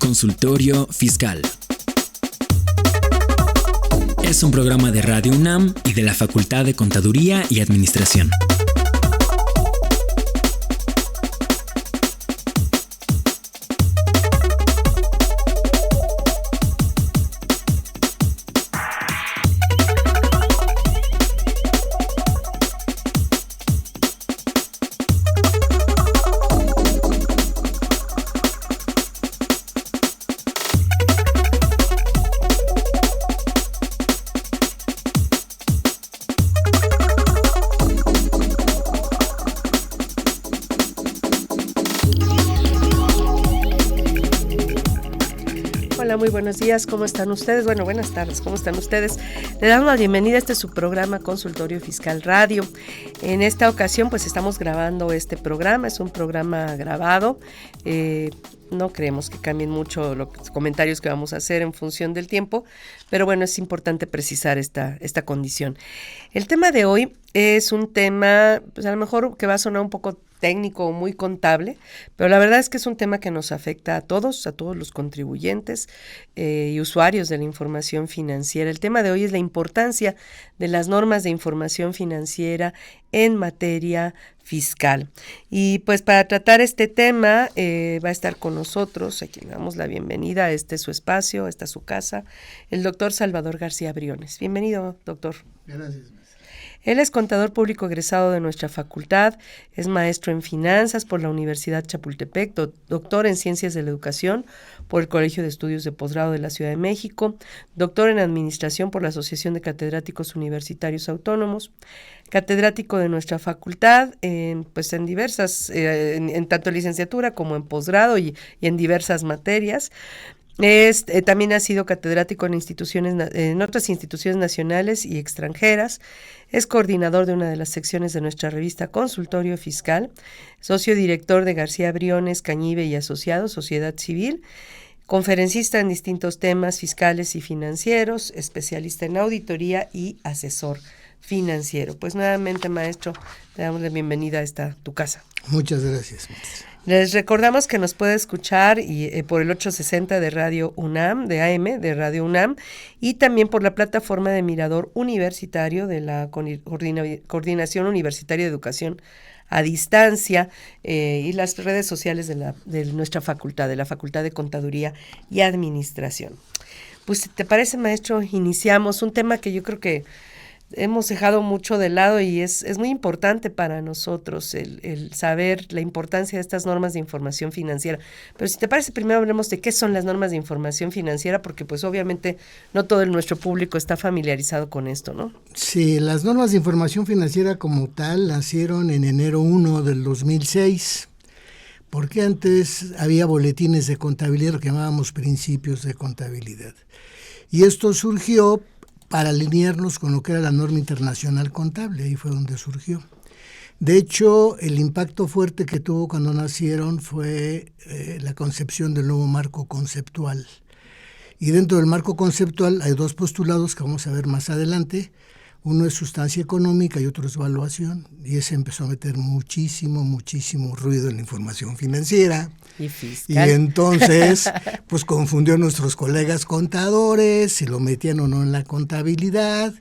Consultorio Fiscal. Es un programa de Radio UNAM y de la Facultad de Contaduría y Administración. Muy buenos días, ¿cómo están ustedes? Bueno, buenas tardes, ¿cómo están ustedes? Le damos la bienvenida a este su programa Consultorio Fiscal Radio. En esta ocasión pues estamos grabando este programa, es un programa grabado. No creemos que cambien mucho los comentarios que vamos a hacer en función del tiempo, pero bueno, es importante precisar esta condición. El tema de hoy es un tema, pues a lo mejor que va a sonar un poco técnico o muy contable, pero la verdad es que es un tema que nos afecta a todos los contribuyentes y usuarios de la información financiera. El tema de hoy es la importancia de las normas de información financiera en materia fiscal. Y pues para tratar este tema va a estar con nosotros, a quien damos la bienvenida, este es su espacio, esta es su casa, el doctor Salvador García Briones. Bienvenido, doctor. Gracias. Él es contador público egresado de nuestra facultad, es maestro en finanzas por la Universidad Chapultepec, doctor en ciencias de la educación por el Colegio de Estudios de Posgrado de la Ciudad de México, doctor en administración por la Asociación de Catedráticos Universitarios Autónomos, catedrático de nuestra facultad, pues en diversas, en tanto licenciatura como en posgrado y en diversas materias. También ha sido catedrático en otras instituciones nacionales y extranjeras. Es coordinador de una de las secciones de nuestra revista Consultorio Fiscal, socio director de García Briones, Cañive y Asociados, Sociedad Civil, conferencista en distintos temas fiscales y financieros, especialista en auditoría y asesor financiero. Pues nuevamente, maestro, le damos la bienvenida a tu casa. Muchas gracias. Les recordamos que nos puede escuchar por el 860 de Radio UNAM, de AM, de Radio UNAM, y también por la plataforma de Mirador Universitario de la Coordinación Universitaria de Educación a Distancia y las redes sociales de nuestra facultad, de la Facultad de Contaduría y Administración. Pues, ¿te parece, maestro? Iniciamos un tema que yo creo que hemos dejado mucho de lado y es muy importante para nosotros el saber la importancia de estas normas de información financiera. Pero si te parece, primero hablemos de qué son las normas de información financiera, porque pues obviamente no todo nuestro público está familiarizado con esto, ¿no? Sí, las normas de información financiera como tal nacieron en enero 1 del 2006, porque antes había boletines de contabilidad, lo que llamábamos principios de contabilidad. Y esto surgió para alinearnos con lo que era la norma internacional contable, ahí fue donde surgió. De hecho, el impacto fuerte que tuvo cuando nacieron fue la concepción del nuevo marco conceptual. Y dentro del marco conceptual hay dos postulados que vamos a ver más adelante. Uno es sustancia económica y otro es evaluación. Y ese empezó a meter muchísimo ruido en la información financiera. Y fiscal. Y entonces, pues confundió a nuestros colegas contadores, si lo metían o no en la contabilidad.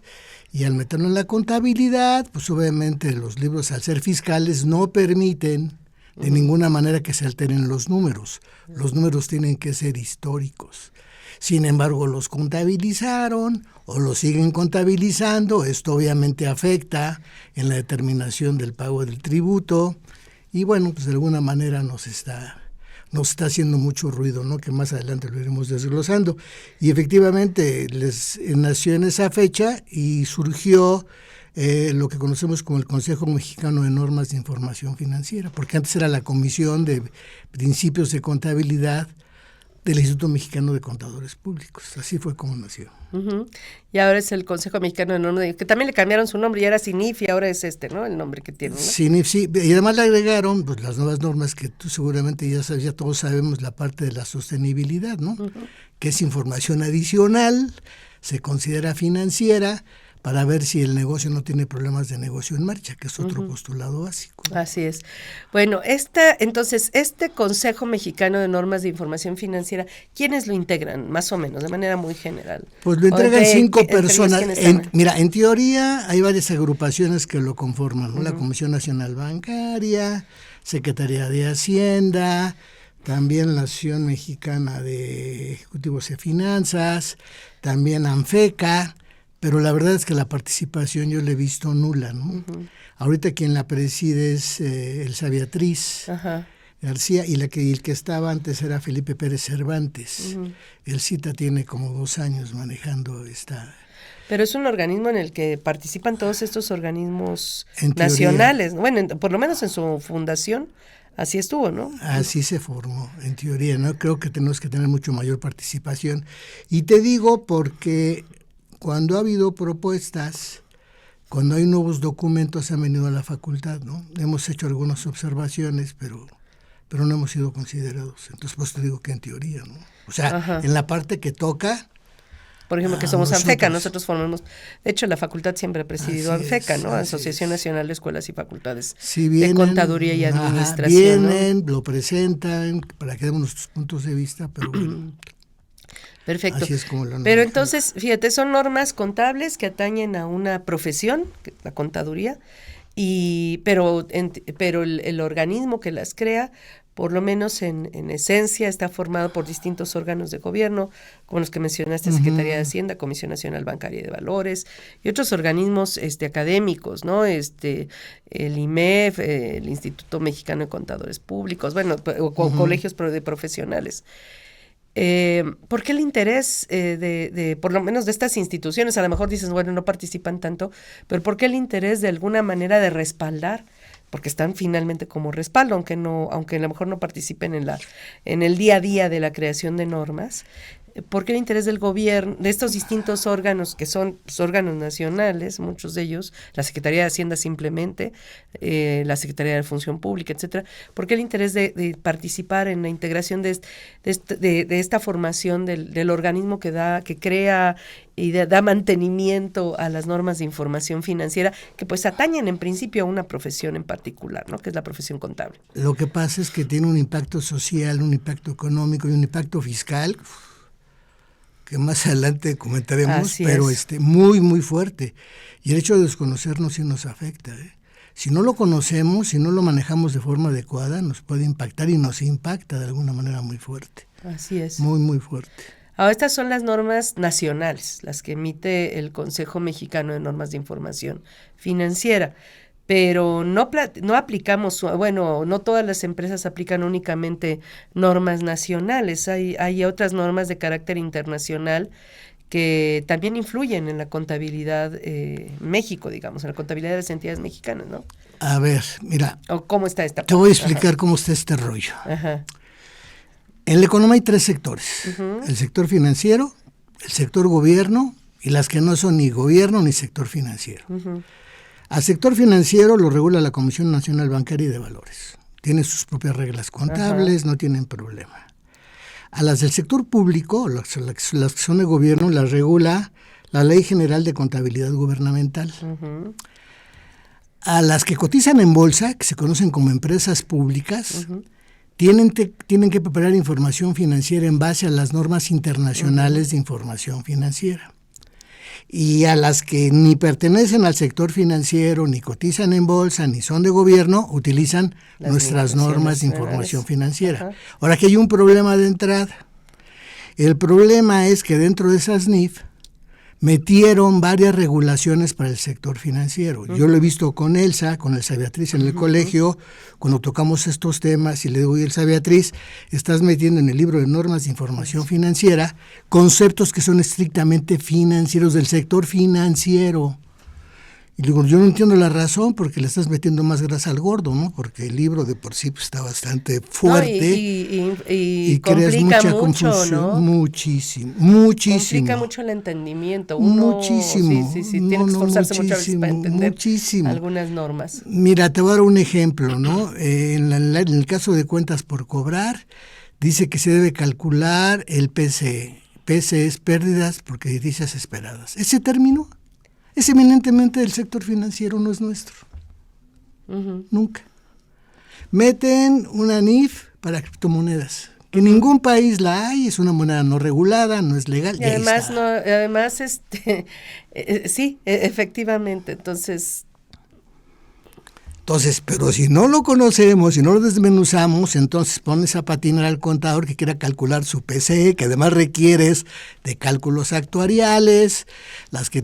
Y al meterlo en la contabilidad, pues obviamente los libros, al ser fiscales, no permiten de ninguna manera que se alteren los números. Los números tienen que ser históricos. Sin embargo, los contabilizaron o los siguen contabilizando. Esto obviamente afecta en la determinación del pago del tributo. Y bueno, pues de alguna manera nos está haciendo mucho ruido, ¿no? Que más adelante lo iremos desglosando. Y efectivamente nació en esa fecha y surgió lo que conocemos como el Consejo Mexicano de Normas de Información Financiera, porque antes era la Comisión de Principios de Contabilidad del Instituto Mexicano de Contadores Públicos. Así fue como nació. Uh-huh. Y ahora es el Consejo Mexicano de Normas, que también le cambiaron su nombre, ya era CINIF y ahora es ¿no? El nombre que tiene, ¿no? CINIF, sí, y además le agregaron pues las nuevas normas que tú seguramente ya sabes, ya todos sabemos, la parte de la sostenibilidad, ¿no? Uh-huh. Que es información adicional, se considera financiera, para ver si el negocio no tiene problemas de negocio en marcha, que es otro postulado básico. Así es. Bueno, entonces, este Consejo Mexicano de Normas de Información Financiera, ¿quiénes lo integran, más o menos, de manera muy general? Pues lo integran 5 personas. Mira, en teoría hay varias agrupaciones que lo conforman, ¿no? La Comisión Nacional Bancaria, Secretaría de Hacienda, también la Asociación Mexicana de Ejecutivos de Finanzas, también ANFECA, pero la verdad es que la participación yo la he visto nula, ¿no? Ahorita quien la preside es Elsa Beatriz García, y el que estaba antes era Felipe Pérez Cervantes. El CITA tiene como 2 años manejando esta... Pero es un organismo en el que participan todos estos organismos nacionales, bueno, por lo menos en su fundación. Así estuvo, ¿no? Así se formó, en teoría, ¿no? Creo que tenemos que tener mucho mayor participación. Y te digo porque cuando ha habido propuestas, cuando hay nuevos documentos, han venido a la facultad, ¿no? Hemos hecho algunas observaciones, pero no hemos sido considerados. Entonces, pues te digo que en teoría, ¿no? O sea, en la parte que toca... Por ejemplo, que somos ANFECA, nosotros formamos, de hecho la facultad siempre ha presidido ANFECA, ¿no? Asociación Nacional de Escuelas y Facultades de Contaduría y Administración. Vienen, ¿no? Lo presentan, para que demos nuestros puntos de vista, pero bueno. Perfecto. Así es como lo pero entonces, fíjate, son normas contables que atañen a una profesión, la contaduría, pero el organismo que las crea, por lo menos en esencia, está formado por distintos órganos de gobierno, como los que mencionaste, Secretaría de Hacienda, Comisión Nacional Bancaria y de Valores, y otros organismos académicos, ¿no? El IMEF, el Instituto Mexicano de Contadores Públicos, bueno, colegios de profesionales. ¿Por qué el interés de por lo menos de estas instituciones? A lo mejor dices, bueno, no participan tanto, pero ¿por qué el interés de alguna manera de respaldar? Porque están finalmente como respaldo, aunque a lo mejor no participen en el día a día de la creación de normas. ¿Por qué el interés del gobierno, de estos distintos órganos que son órganos nacionales, muchos de ellos, la Secretaría de Hacienda simplemente, la Secretaría de Función Pública, etcétera? ¿Por qué el interés de participar en la integración de esta formación del organismo que crea y da mantenimiento a las normas de información financiera, que pues atañen en principio a una profesión en particular, ¿no? Que es la profesión contable? Lo que pasa es que tiene un impacto social, un impacto económico y un impacto fiscal, que más adelante comentaremos, pero muy, muy fuerte. Y el hecho de desconocernos sí nos afecta, ¿eh? Si no lo conocemos, si no lo manejamos de forma adecuada, nos puede impactar y nos impacta de alguna manera muy fuerte. Así es. Muy, muy fuerte. Ahora, estas son las normas nacionales, las que emite el Consejo Mexicano de Normas de Información Financiera. Pero no aplicamos, bueno, no todas las empresas aplican únicamente normas nacionales, hay otras normas de carácter internacional que también influyen en la contabilidad México, digamos, en la contabilidad de las entidades mexicanas, ¿no? A ver, mira. ¿Cómo está esta? Te voy a explicar cómo está este rollo. En la economía hay 3 sectores, el sector financiero, el sector gobierno y las que no son ni gobierno ni sector financiero. Al sector financiero lo regula la Comisión Nacional Bancaria y de Valores. Tiene sus propias reglas contables, no tienen problema. A las del sector público, las que son de gobierno, las regula la Ley General de Contabilidad Gubernamental. A las que cotizan en bolsa, que se conocen como empresas públicas, tienen que preparar información financiera en base a las normas internacionales de información financiera. Y a las que ni pertenecen al sector financiero, ni cotizan en bolsa, ni son de gobierno, utilizan nuestras normas de información financiera. Ahora, aquí hay un problema de entrada. El problema es que dentro de esas NIF metieron varias regulaciones para el sector financiero. Yo lo he visto con Elsa Beatriz en el colegio, cuando tocamos estos temas y le digo, Elsa Beatriz, estás metiendo en el libro de normas de información financiera conceptos que son estrictamente financieros del sector financiero. Y digo, yo no entiendo la razón porque le estás metiendo más grasa al gordo, ¿no? Porque el libro de por sí pues, está bastante fuerte y creas mucha confusión, ¿no? Muchísimo. Complica mucho el entendimiento. Muchísimo. Sí, tiene que esforzarse mucho a veces para entender algunas normas. Mira, te voy a dar un ejemplo, ¿no? En el caso de cuentas por cobrar, dice que se debe calcular el PCE. PCE es pérdidas por crediticias esperadas. Ese término es eminentemente del sector financiero, no es nuestro. Nunca. Meten una NIF para criptomonedas, que en ningún país la hay, es una moneda no regulada, no es legal. Y además, sí, efectivamente, entonces, pero si no lo conocemos, si no lo desmenuzamos, entonces pones a patinar al contador que quiera calcular su PCE, que además requieres de cálculos actuariales, los que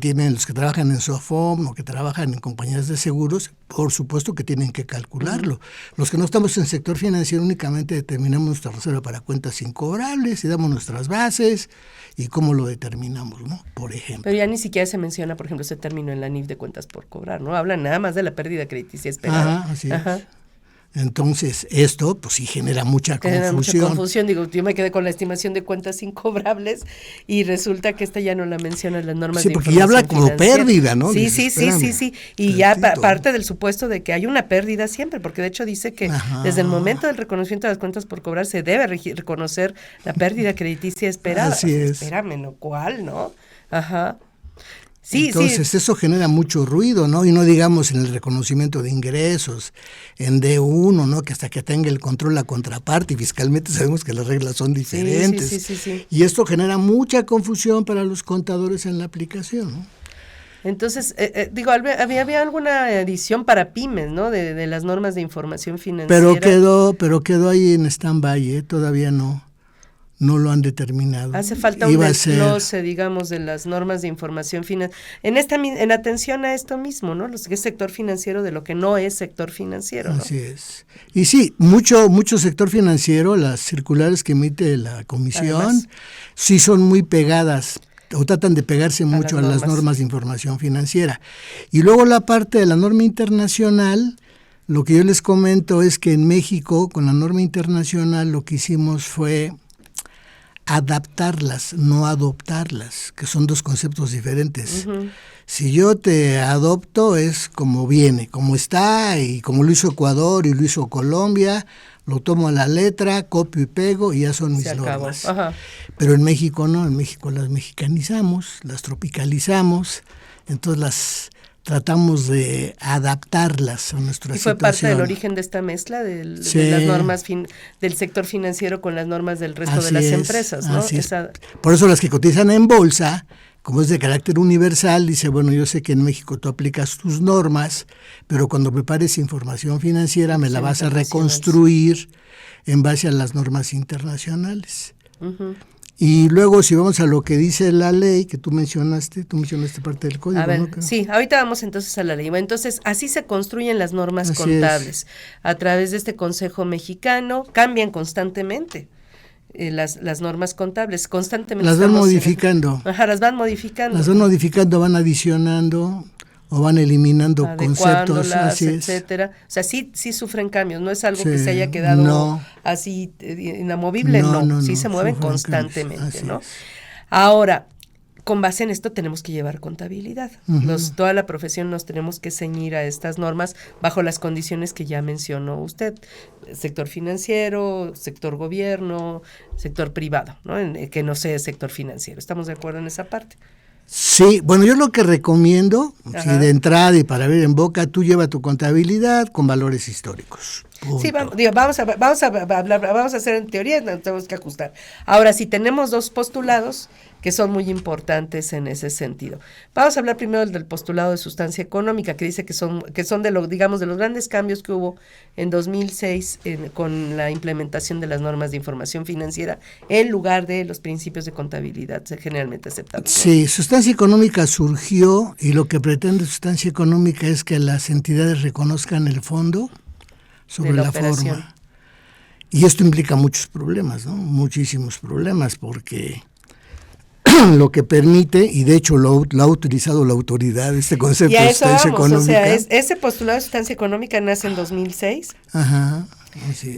trabajan en SOFOM o que trabajan en compañías de seguros, por supuesto que tienen que calcularlo. Los que no estamos en el sector financiero únicamente determinamos nuestra reserva para cuentas incobrables y damos nuestras bases y cómo lo determinamos, ¿no? Por ejemplo. Pero ya ni siquiera se menciona, por ejemplo, ese término en la NIF de cuentas por cobrar, ¿no? Hablan nada más de la pérdida crediticia esperada. Ajá, así es. Entonces, esto pues sí genera mucha confusión. Digo, yo me quedé con la estimación de cuentas incobrables y resulta que esta ya no la menciona las normas de información. Sí, porque ya habla como pérdida, ¿no? Sí. Y ya parte del supuesto de que hay una pérdida siempre, porque de hecho dice que desde el momento del reconocimiento de las cuentas por cobrar se debe reconocer la pérdida crediticia esperada. Así es. Espérame, ¿no? ¿Cuál, no? Entonces eso genera mucho ruido, ¿no? Y no digamos en el reconocimiento de ingresos, en D1, ¿no? Que hasta que tenga el control la contraparte, y fiscalmente sabemos que las reglas son diferentes. Sí. Y esto genera mucha confusión para los contadores en la aplicación, ¿no? Entonces, había alguna edición para pymes, ¿no? De las normas de información financiera. Pero quedó ahí en stand-by, todavía no lo han determinado. Hace falta un desglose, digamos, de las normas de información financiera. En atención a esto mismo, ¿no? Lo que es sector financiero de lo que no es sector financiero, ¿no? Así es. Y sí, mucho sector financiero, las circulares que emite la comisión, además, sí son muy pegadas, o tratan de pegarse mucho a las normas de información financiera. Y luego la parte de la norma internacional, lo que yo les comento es que en México, con la norma internacional, lo que hicimos fue adaptarlas, no adoptarlas, que son dos conceptos diferentes. Si yo te adopto es como viene, como está, y como lo hizo Ecuador y lo hizo Colombia, lo tomo a la letra, copio y pego y ya son mis normas. Pero en México no, en México las mexicanizamos, las tropicalizamos, entonces las tratamos de adaptarlas a nuestra situación. ¿Y fue parte del origen de esta mezcla de las normas del sector financiero con las normas del resto de las empresas, ¿no? Por eso las que cotizan en bolsa, como es de carácter universal, dice, bueno, yo sé que en México tú aplicas tus normas, pero cuando prepares información financiera me la vas a reconstruir en base a las normas internacionales. Y luego, si vamos a lo que dice la ley, que tú mencionaste parte del código. A ver, ¿no? Sí, ahorita vamos entonces a la ley. Bueno, entonces, así se construyen las normas contables. A través de este Consejo Mexicano, cambian constantemente las normas contables. Constantemente las van modificando. Las van modificando. Las van modificando, van adicionando o van eliminando conceptos, etcétera. O sea, sí sufren cambios, no es algo que se haya quedado así inamovible, no, sí se mueven constantemente, ¿no? Ahora, con base en esto tenemos que llevar contabilidad. Toda la profesión nos tenemos que ceñir a estas normas bajo las condiciones que ya mencionó usted. Sector financiero, sector gobierno, sector privado, ¿no? Que no sea sector financiero. ¿Estamos de acuerdo en esa parte? Sí, bueno, yo lo que recomiendo, si de entrada y para ver en boca, tú lleva tu contabilidad con valores históricos. Punto. Sí, vamos a hacer en teoría, nos tenemos que ajustar. Ahora, si tenemos dos postulados que son muy importantes en ese sentido. Vamos a hablar primero del postulado de sustancia económica, que dice que son de los grandes cambios que hubo en 2006 con la implementación de las normas de información financiera en lugar de los principios de contabilidad generalmente aceptados. Sí, sustancia económica surgió y lo que pretende sustancia económica es que las entidades reconozcan el fondo sobre la forma. Y esto implica muchos problemas, ¿no? Muchísimos problemas, porque lo que permite, y de hecho lo ha utilizado la autoridad, este concepto de sustancia económica. O sea, ese postulado de sustancia económica nace en 2006.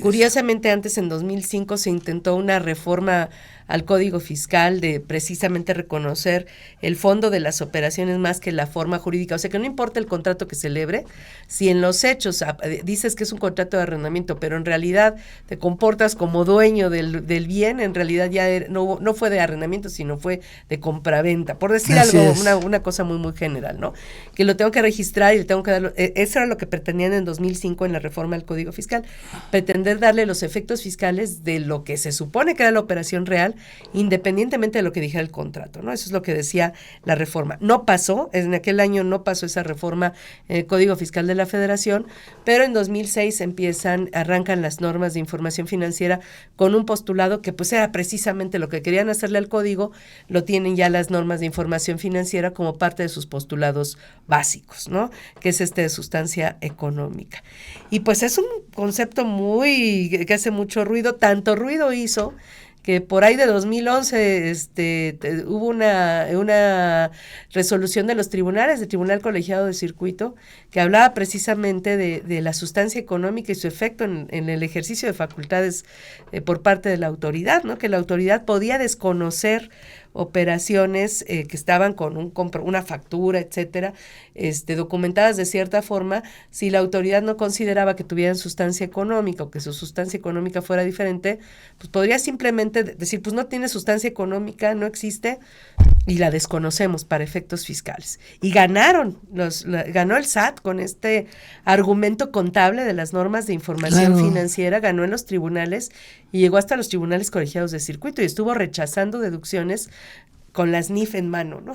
Curiosamente, antes en 2005 se intentó una reforma al Código Fiscal de precisamente reconocer el fondo de las operaciones más que la forma jurídica. O sea, que no importa el contrato que celebre, si en los hechos dices que es un contrato de arrendamiento, pero en realidad te comportas como dueño del bien, en realidad ya no fue de arrendamiento, sino fue de compraventa. Por decir algo, una cosa muy, muy general, ¿no? Que lo tengo que registrar y le tengo que dar... Eso era lo que pretendían en 2005 en la reforma al Código Fiscal. Pretender darle los efectos fiscales de lo que se supone que era la operación real, independientemente de lo que dijera el contrato, ¿no? Eso es lo que decía la reforma. No pasó, en aquel año no pasó esa reforma en el Código Fiscal de la Federación, pero en 2006 arrancan las normas de información financiera con un postulado que pues era precisamente lo que querían hacerle al código, lo tienen ya las normas de información financiera como parte de sus postulados básicos, ¿no? Que es de sustancia económica. Y pues es un concepto que hace mucho ruido, tanto ruido hizo que por ahí de 2011 hubo una resolución de los tribunales, del Tribunal Colegiado de Circuito, que hablaba precisamente de la sustancia económica y su efecto en el ejercicio de facultades por parte de la autoridad, ¿no? Que la autoridad podía desconocer operaciones que estaban con una factura, etcétera, documentadas de cierta forma, si la autoridad no consideraba que tuvieran sustancia económica o que su sustancia económica fuera diferente, pues podría simplemente decir, pues no tiene sustancia económica, no existe, y la desconocemos para efectos fiscales. Y ganó el SAT con este argumento contable de las normas de información financiera, ganó en los tribunales y llegó hasta los tribunales colegiados de circuito y estuvo rechazando deducciones con las NIF en mano, ¿no?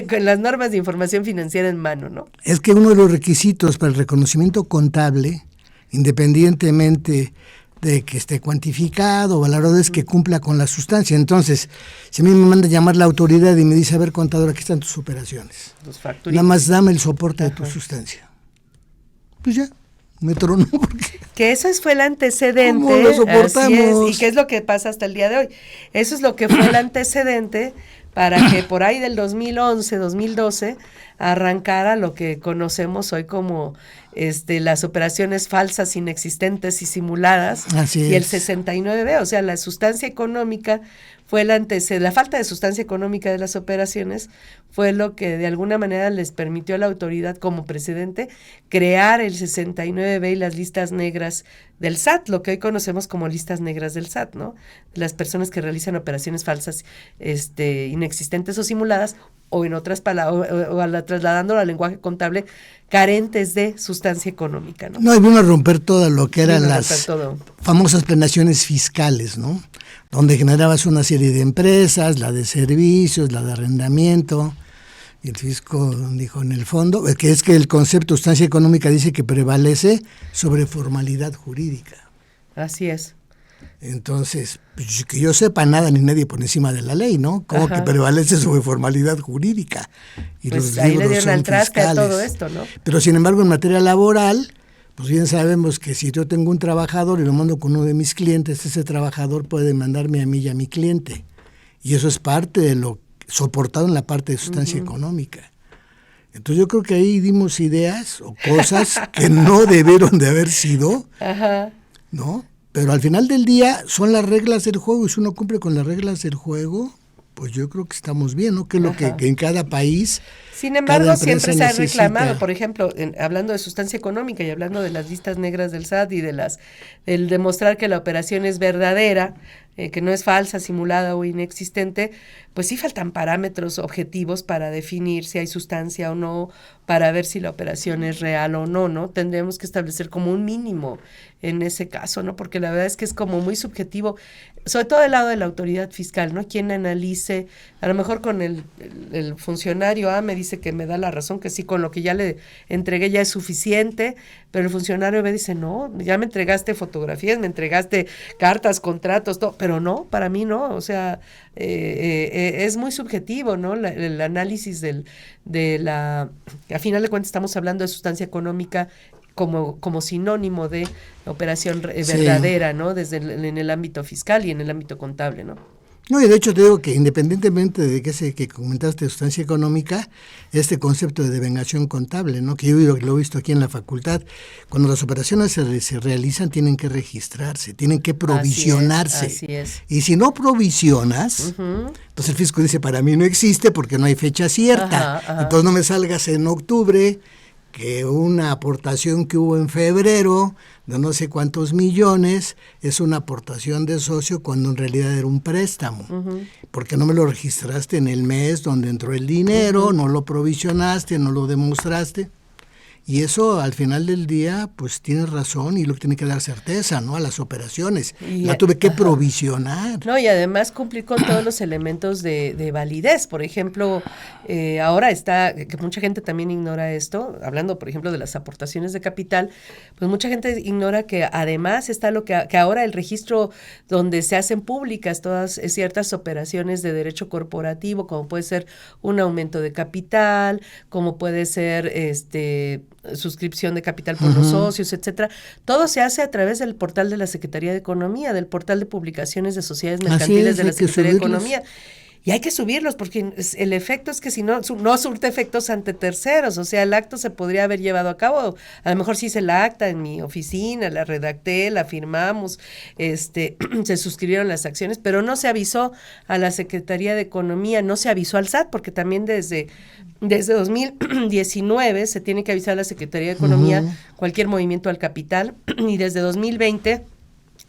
Con las normas de información financiera en mano, ¿no? Es que uno de los requisitos para el reconocimiento contable, independientemente de que esté cuantificado o valorado, es que cumpla con la sustancia. Entonces, si a mí me manda a llamar la autoridad y me dice, a ver, contador, aquí están tus operaciones. Nada más dame el soporte de tu sustancia. Pues ya, me tronó. Que eso fue el antecedente. ¿Cómo lo soportamos? Así es, y qué es lo que pasa hasta el día de hoy. Eso es lo que fue el antecedente para que por ahí del 2011, 2012, arrancara lo que conocemos hoy como las operaciones falsas, inexistentes y simuladas. Así y el es. 69B, o sea, la sustancia económica fue el antecedente, la falta de sustancia económica de las operaciones fue lo que de alguna manera les permitió a la autoridad como precedente crear el 69B y las listas negras del SAT, lo que hoy conocemos como listas negras del SAT, ¿no? Las personas que realizan operaciones falsas, inexistentes o simuladas, o en otras palabras, trasladándolo al lenguaje contable, carentes de sustancia económica, ¿no? No, y vino a romper todo lo que eran las famosas planeaciones fiscales, ¿no? Donde generabas una serie de empresas, la de servicios, la de arrendamiento, y el fisco dijo en el fondo, que es que el concepto de sustancia económica dice que prevalece sobre formalidad jurídica. Así es. Entonces, pues, que yo sepa, nada ni nadie por encima de la ley, ¿no? Como que prevalece sobre formalidad jurídica. Y pues los ahí libros le dieron al traste a todo fiscales. esto, ¿no? Pero sin embargo, en materia laboral, pues bien sabemos que si yo tengo un trabajador y lo mando con uno de mis clientes, ese trabajador puede mandarme a mí y a mi cliente. Y eso es parte de lo soportado en la parte de sustancia económica. Entonces yo creo que ahí dimos ideas o cosas que no debieron de haber sido, ¿no? Pero al final del día son las reglas del juego, y si uno cumple con las reglas del juego, pues yo creo que estamos bien, ¿no? Que es lo que en cada país... Sin embargo, siempre se ha reclamado, por ejemplo, hablando de sustancia económica y hablando de las listas negras del SAT y el demostrar que la operación es verdadera, que no es falsa, simulada o inexistente, pues sí faltan parámetros objetivos para definir si hay sustancia o no, para ver si la operación es real o no, ¿no? Tendremos que establecer como un mínimo en ese caso, ¿no? Porque la verdad es que es como muy subjetivo, sobre todo del lado de la autoridad fiscal, ¿no? Quien analice, a lo mejor con el funcionario A me dice que me da la razón, que sí, con lo que ya le entregué ya es suficiente, pero el funcionario B dice, no, ya me entregaste fotografías, me entregaste cartas, contratos, todo, pero no, para mí no, o sea, es muy subjetivo, ¿no? El análisis a final de cuentas estamos hablando de sustancia económica como sinónimo de operación verdadera, ¿no? En el ámbito fiscal y en el ámbito contable, ¿no? No, y de hecho te digo que independientemente de que comentaste de sustancia económica, este concepto de devengación contable, ¿no? Que yo lo he visto aquí en la facultad, cuando las operaciones se realizan tienen que registrarse, tienen que provisionarse. Así es. Y si no provisionas, entonces el fisco dice, para mí no existe porque no hay fecha cierta. Entonces no me salgas en octubre que una aportación que hubo en febrero de no sé cuántos millones es una aportación de socio cuando en realidad era un préstamo, porque no me lo registraste en el mes donde entró el dinero, no lo provisionaste, no lo demostraste. Y eso al final del día, pues tienes razón y lo que tiene que dar certeza, ¿no? A las operaciones. La tuve que provisionar. No, y además cumplir con todos los elementos de validez. Por ejemplo, ahora está, que mucha gente también ignora esto, hablando por ejemplo de las aportaciones de capital, pues mucha gente ignora que además está lo que ahora el registro donde se hacen públicas todas ciertas operaciones de derecho corporativo, como puede ser un aumento de capital, como puede ser suscripción de capital por los socios, etcétera. Todo se hace a través del portal de la Secretaría de Economía, del portal de publicaciones de sociedades mercantiles de la Secretaría de Economía. Y hay que subirlos porque el efecto es que si no surte efectos ante terceros, o sea, el acto se podría haber llevado a cabo, a lo mejor sí hice la acta en mi oficina, la redacté, la firmamos, se suscribieron las acciones, pero no se avisó a la Secretaría de Economía, no se avisó al SAT, porque también desde 2019 se tiene que avisar a la Secretaría de Economía cualquier movimiento al capital, y desde 2020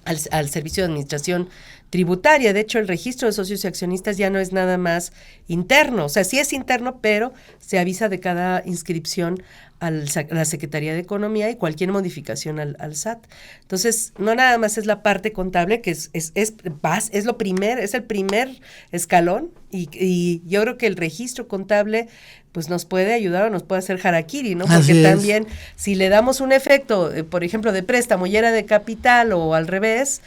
al Servicio de Administración Tributaria. De hecho, el registro de socios y accionistas ya no es nada más interno, o sea, sí es interno, pero se avisa de cada inscripción a la Secretaría de Economía y cualquier modificación al SAT. Entonces, no nada más es la parte contable, que es el primer escalón, y yo creo que el registro contable pues nos puede ayudar o nos puede hacer harakiri, ¿no? Porque también si le damos un efecto, por ejemplo, de préstamo y era de capital o al revés,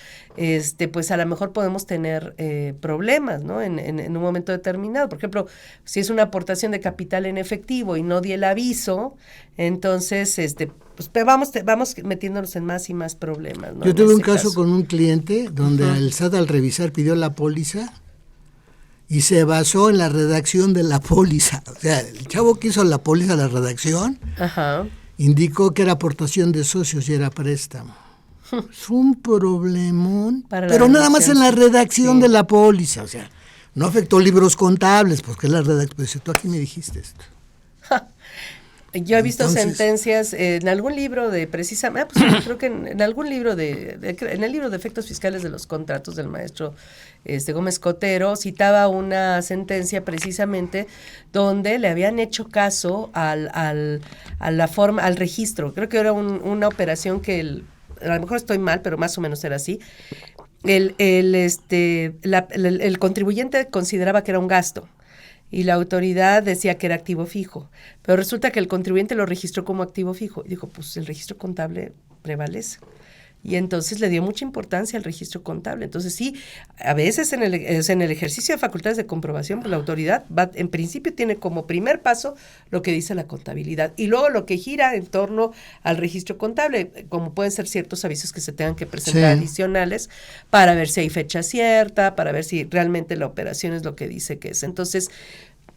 pues a lo mejor podemos tener problemas, ¿no? En un momento determinado. Por ejemplo, si es una aportación de capital en efectivo y no di el aviso, entonces pues vamos metiéndonos en más y más problemas, ¿no? Yo tuve un caso con un cliente donde el SAT al revisar pidió la póliza y se basó en la redacción de la póliza. O sea, el chavo que hizo la póliza, la redacción, indicó que era aportación de socios y era préstamo. Es un problemón, pero nada más en la redacción de la póliza. O sea, no afectó libros contables, porque la redacción, pues tú aquí me dijiste esto. Yo he visto sentencias en algún libro de precisamente, creo que en algún libro en el libro de efectos fiscales de los contratos del maestro Gómez Cotero, citaba una sentencia precisamente donde le habían hecho caso al registro. Creo que era una operación que a lo mejor estoy mal, pero más o menos era así. El contribuyente consideraba que era un gasto y la autoridad decía que era activo fijo, pero resulta que el contribuyente lo registró como activo fijo y dijo, pues el registro contable prevalece. Y entonces le dio mucha importancia al registro contable. Entonces sí, a veces en el ejercicio de facultades de comprobación, pues la autoridad en principio tiene como primer paso lo que dice la contabilidad y luego lo que gira en torno al registro contable, como pueden ser ciertos avisos que se tengan que presentar adicionales para ver si hay fecha cierta, para ver si realmente la operación es lo que dice que es. Entonces,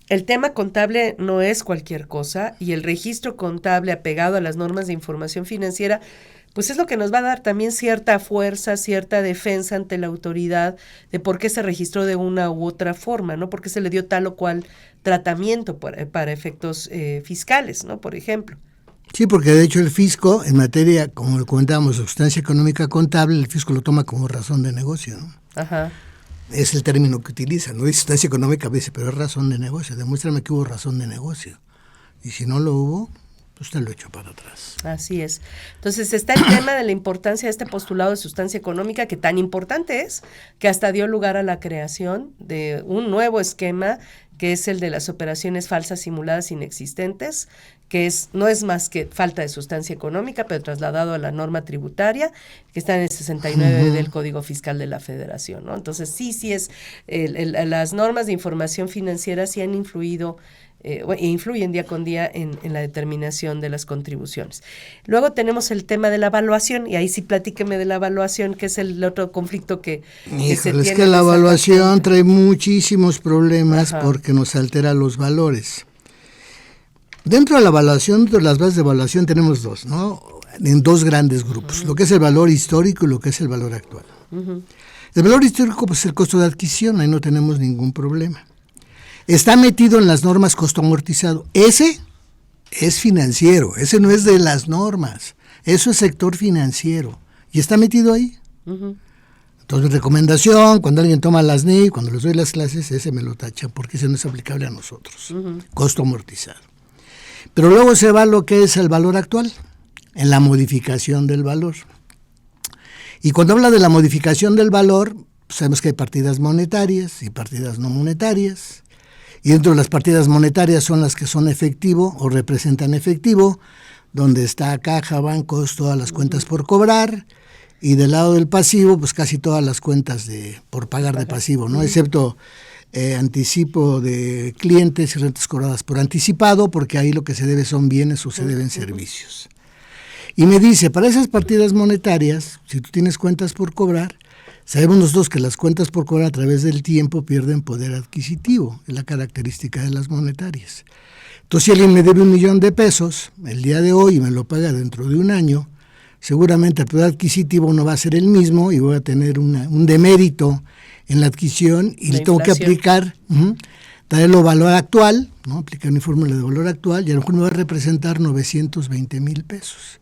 el tema contable no es cualquier cosa y el registro contable apegado a las normas de información financiera pues es lo que nos va a dar también cierta fuerza, cierta defensa ante la autoridad de por qué se registró de una u otra forma, ¿no? Por qué se le dio tal o cual tratamiento para efectos fiscales, ¿no? Por ejemplo. Sí, porque de hecho el fisco, en materia, como lo comentábamos, sustancia económica contable, el fisco lo toma como razón de negocio, ¿no? Ajá. Es el término que utiliza, no dice sustancia económica, dice, pero es razón de negocio, demuéstrame que hubo razón de negocio. Y si no lo hubo, usted lo echó para atrás. Así es. Entonces está el tema de la importancia de este postulado de sustancia económica, que tan importante es que hasta dio lugar a la creación de un nuevo esquema, que es el de las operaciones falsas, simuladas, inexistentes, que no es más que falta de sustancia económica, pero trasladado a la norma tributaria, que está en el 69 del Código Fiscal de la Federación, ¿no? Entonces sí es, las normas de información financiera sí han influido influyen día con día en la determinación de las contribuciones. Luego tenemos el tema de la evaluación, y ahí sí platíqueme de la evaluación, que es el otro conflicto que se tiene. Es que la evaluación trae muchísimos problemas porque nos altera los valores. Dentro de la evaluación, de las bases de evaluación tenemos dos, ¿no? En dos grandes grupos, lo que es el valor histórico y lo que es el valor actual. El valor histórico pues, es el costo de adquisición, ahí no tenemos ningún problema. Está metido en las normas costo amortizado. Ese es financiero, ese no es de las normas, eso es sector financiero y está metido ahí. Entonces, recomendación, cuando alguien toma las NIF, cuando les doy las clases, ese me lo tachan porque ese no es aplicable a nosotros, costo amortizado. Pero luego se va lo que es el valor actual, en la modificación del valor. Y cuando habla de la modificación del valor, sabemos que hay partidas monetarias y partidas no monetarias. Y dentro de las partidas monetarias son las que son efectivo o representan efectivo, donde está caja, bancos, todas las cuentas por cobrar, y del lado del pasivo, pues casi todas las cuentas por pagar de pasivo, ¿no? Excepto anticipo de clientes y rentas cobradas por anticipado, porque ahí lo que se debe son bienes o se deben servicios. Y me dice, para esas partidas monetarias, si tú tienes cuentas por cobrar, sabemos nosotros que las cuentas por cobrar a través del tiempo pierden poder adquisitivo, es la característica de las monetarias. Entonces, si alguien me debe $1,000,000 el día de hoy y me lo paga dentro de un año, seguramente el poder adquisitivo no va a ser el mismo y voy a tener un demérito en la adquisición y le tengo que aplicar, traerlo valor actual, ¿no? Aplicar una fórmula de valor actual y a lo mejor me va a representar $920,000.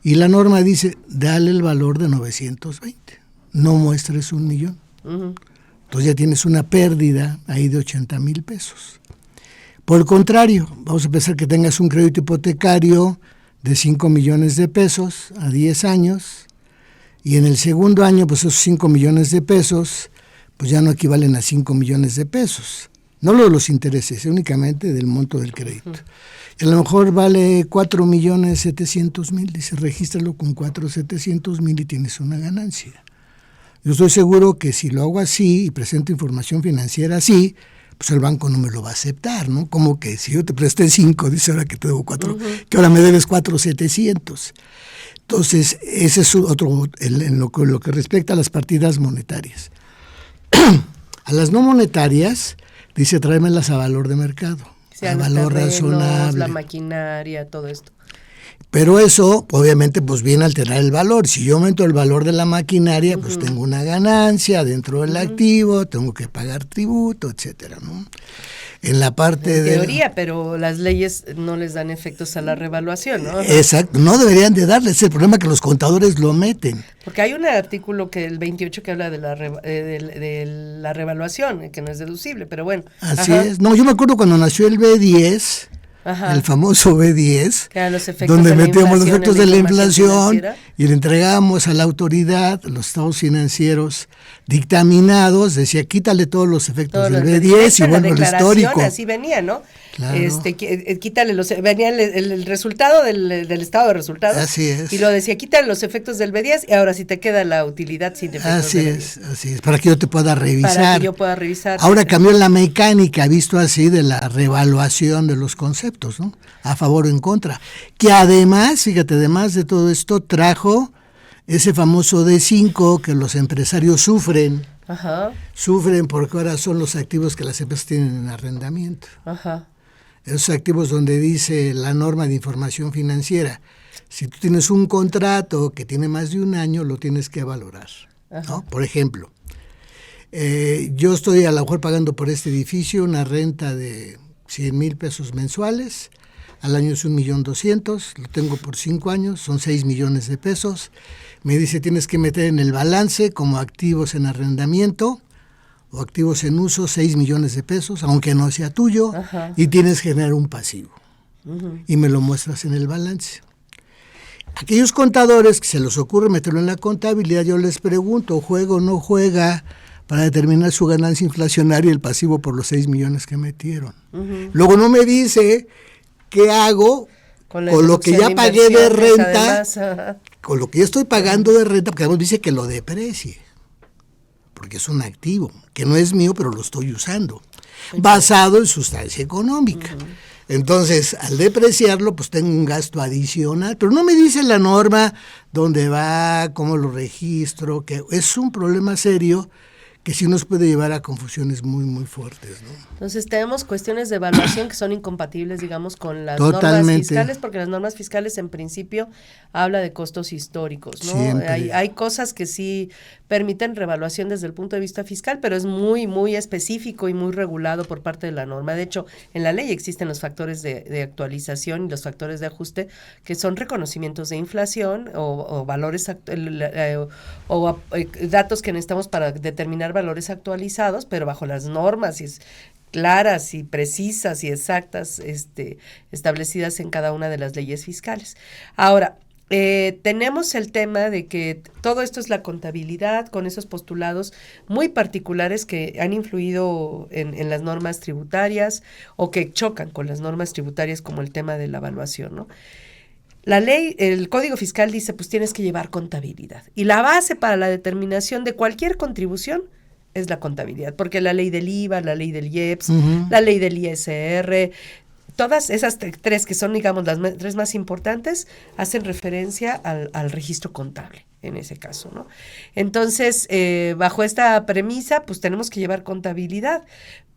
Y la norma dice, dale el valor de 920. No muestres $1,000,000. Entonces ya tienes una pérdida ahí de $80,000. Por el contrario, vamos a pensar que tengas un crédito hipotecario de $5,000,000 a 10 años y en el segundo año pues esos $5,000,000 pues ya no equivalen a $5,000,000. No lo de los intereses, únicamente del monto del crédito. Y a lo mejor vale $4,700,000, dice, regístralo con $4,700,000 y tienes una ganancia. Yo estoy seguro que si lo hago así y presento información financiera así, pues el banco no me lo va a aceptar, ¿no? Como que si yo te presté 5, dice ahora que te debo 4, que ahora me debes 4,700. Entonces, ese es otro, en lo que respecta a las partidas monetarias. A las no monetarias, dice, tráemelas a valor de mercado, a valor razonable. La maquinaria, todo esto. Pero eso, obviamente, pues viene a alterar el valor. Si yo aumento el valor de la maquinaria, pues tengo una ganancia dentro del activo, tengo que pagar tributo, etcétera, ¿no? En la parte de teoría, pero las leyes no les dan efectos a la revaluación, ¿no? Exacto, no deberían de darles, el problema que los contadores lo meten. Porque hay un artículo el 28 que habla de la revaluación, que no es deducible, pero bueno. Así es. No, yo me acuerdo cuando nació el B10, el famoso B10, donde metíamos los efectos de la inflación y le entregábamos a la autoridad los estados financieros dictaminados, decía quítale todos los efectos del B10 y bueno, el histórico. Así venía, ¿no? Claro. Quítale venía el resultado del estado de resultados. Así es. Y lo decía, quítale los efectos del B10 y ahora sí te queda la utilidad sin efectos así del es, B10. Así es, para que yo te pueda revisar. Para que yo pueda revisar. Ahora cambió la mecánica, visto así, de la revaluación de los conceptos, ¿no? A favor o en contra. Que además, fíjate, además de todo esto, trajo ese famoso D5 que los empresarios sufren. Sufren porque ahora son los activos que las empresas tienen en arrendamiento. Esos activos donde dice la norma de información financiera, si tú tienes un contrato que tiene más de un año, lo tienes que valorar, ¿no? Por ejemplo, yo estoy a lo mejor pagando por este edificio una renta de $100,000 mensuales, al año es $1,200,000, lo tengo por 5 años, son $6 millones. Me dice tienes que meter en el balance como activos en arrendamiento o activos en uso $6 millones, aunque no sea tuyo, y tienes que generar un pasivo. Y me lo muestras en el balance. Aquellos contadores que se les ocurre meterlo en la contabilidad, yo les pregunto, ¿juega o no juega para determinar su ganancia inflacionaria y el pasivo por los 6 millones que metieron? Luego no me dice qué hago con lo que ya pagué de renta, además, con lo que ya estoy pagando de renta, porque además dice que lo deprecie, porque es un activo, que no es mío, pero lo estoy usando. basado en sustancia económica. Entonces, al depreciarlo, pues tengo un gasto adicional, pero no me dice la norma dónde va, cómo lo registro, que es un problema serio que sí nos puede llevar a confusiones muy, muy fuertes, ¿no? Entonces tenemos cuestiones de evaluación que son incompatibles, digamos, con las Totalmente. normas fiscales, porque las normas fiscales en principio habla de costos históricos, ¿no? Hay cosas que sí permiten revaluación desde el punto de vista fiscal, pero es muy, muy específico y muy regulado por parte de la norma. De hecho, en la ley existen los factores de actualización y los factores de ajuste, que son reconocimientos de inflación o valores datos que necesitamos para determinar valores actualizados, pero bajo las normas claras y precisas y exactas establecidas en cada una de las leyes fiscales. Ahora, tenemos el tema de que todo esto es la contabilidad con esos postulados muy particulares que han influido en las normas tributarias o que chocan con las normas tributarias, como el tema de la evaluación, ¿no? La ley, el Código Fiscal dice, pues tienes que llevar contabilidad. Y la base para la determinación de cualquier contribución es la contabilidad, porque la ley del IVA, la ley del IEPS, la ley del ISR, todas esas tres que son, digamos, las tres más importantes, hacen referencia al registro contable en ese caso, ¿no? Entonces, bajo esta premisa, pues tenemos que llevar contabilidad.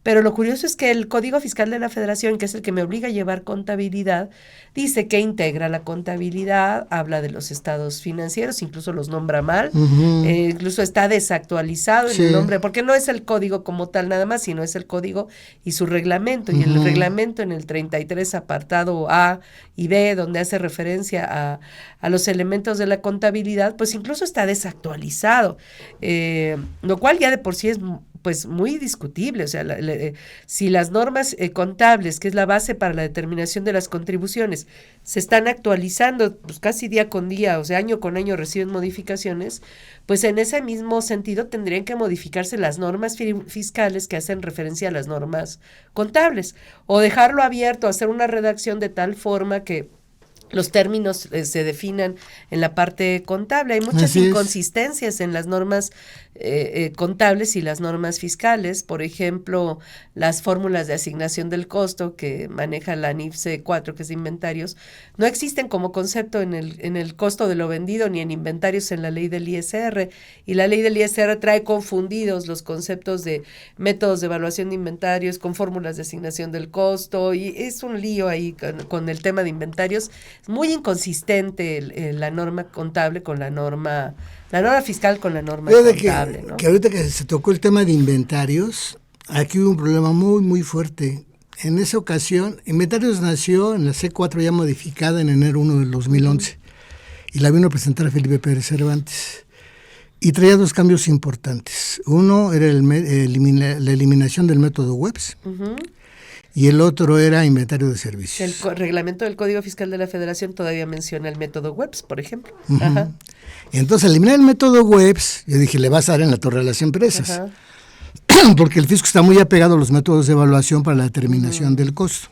Pero lo curioso es que el Código Fiscal de la Federación, que es el que me obliga a llevar contabilidad, dice que integra la contabilidad, habla de los estados financieros, incluso los nombra mal, incluso está desactualizado en el nombre, porque no es el código como tal nada más, sino es el código y su reglamento, y el reglamento en el 33 apartado A y B, donde hace referencia a los elementos de la contabilidad, pues incluso está desactualizado, lo cual ya de por sí es pues muy discutible. O sea, si las normas contables, que es la base para la determinación de las contribuciones, se están actualizando pues casi día con día, o sea, año con año reciben modificaciones, pues en ese mismo sentido tendrían que modificarse las normas fiscales que hacen referencia a las normas contables, o dejarlo abierto, hacer una redacción de tal forma que los términos se definan en la parte contable. Hay muchas inconsistencias en las normas contables y las normas fiscales. Por ejemplo, las fórmulas de asignación del costo que maneja la NIFC 4, que es de inventarios, no existen como concepto en el costo de lo vendido ni en inventarios en la ley del ISR. Y la ley del ISR trae confundidos los conceptos de métodos de evaluación de inventarios con fórmulas de asignación del costo, y es un lío ahí con el tema de inventarios. Es muy inconsistente la norma contable con la norma fiscal con la norma contable, ¿no? Que ahorita que se tocó el tema de inventarios, aquí hubo un problema muy, muy fuerte. En esa ocasión, Inventarios nació en la C4 ya modificada en enero 1 del 2011, y la vino a presentar a Felipe Pérez Cervantes. Y traía dos cambios importantes. Uno era la eliminación del método Webs, y el otro era inventario de servicios. El reglamento del Código Fiscal de la Federación todavía menciona el método Webs, por ejemplo. Y entonces, al eliminar el método Webs, yo dije, le vas a dar en la torre a las empresas, porque el fisco está muy apegado a los métodos de evaluación para la determinación del costo.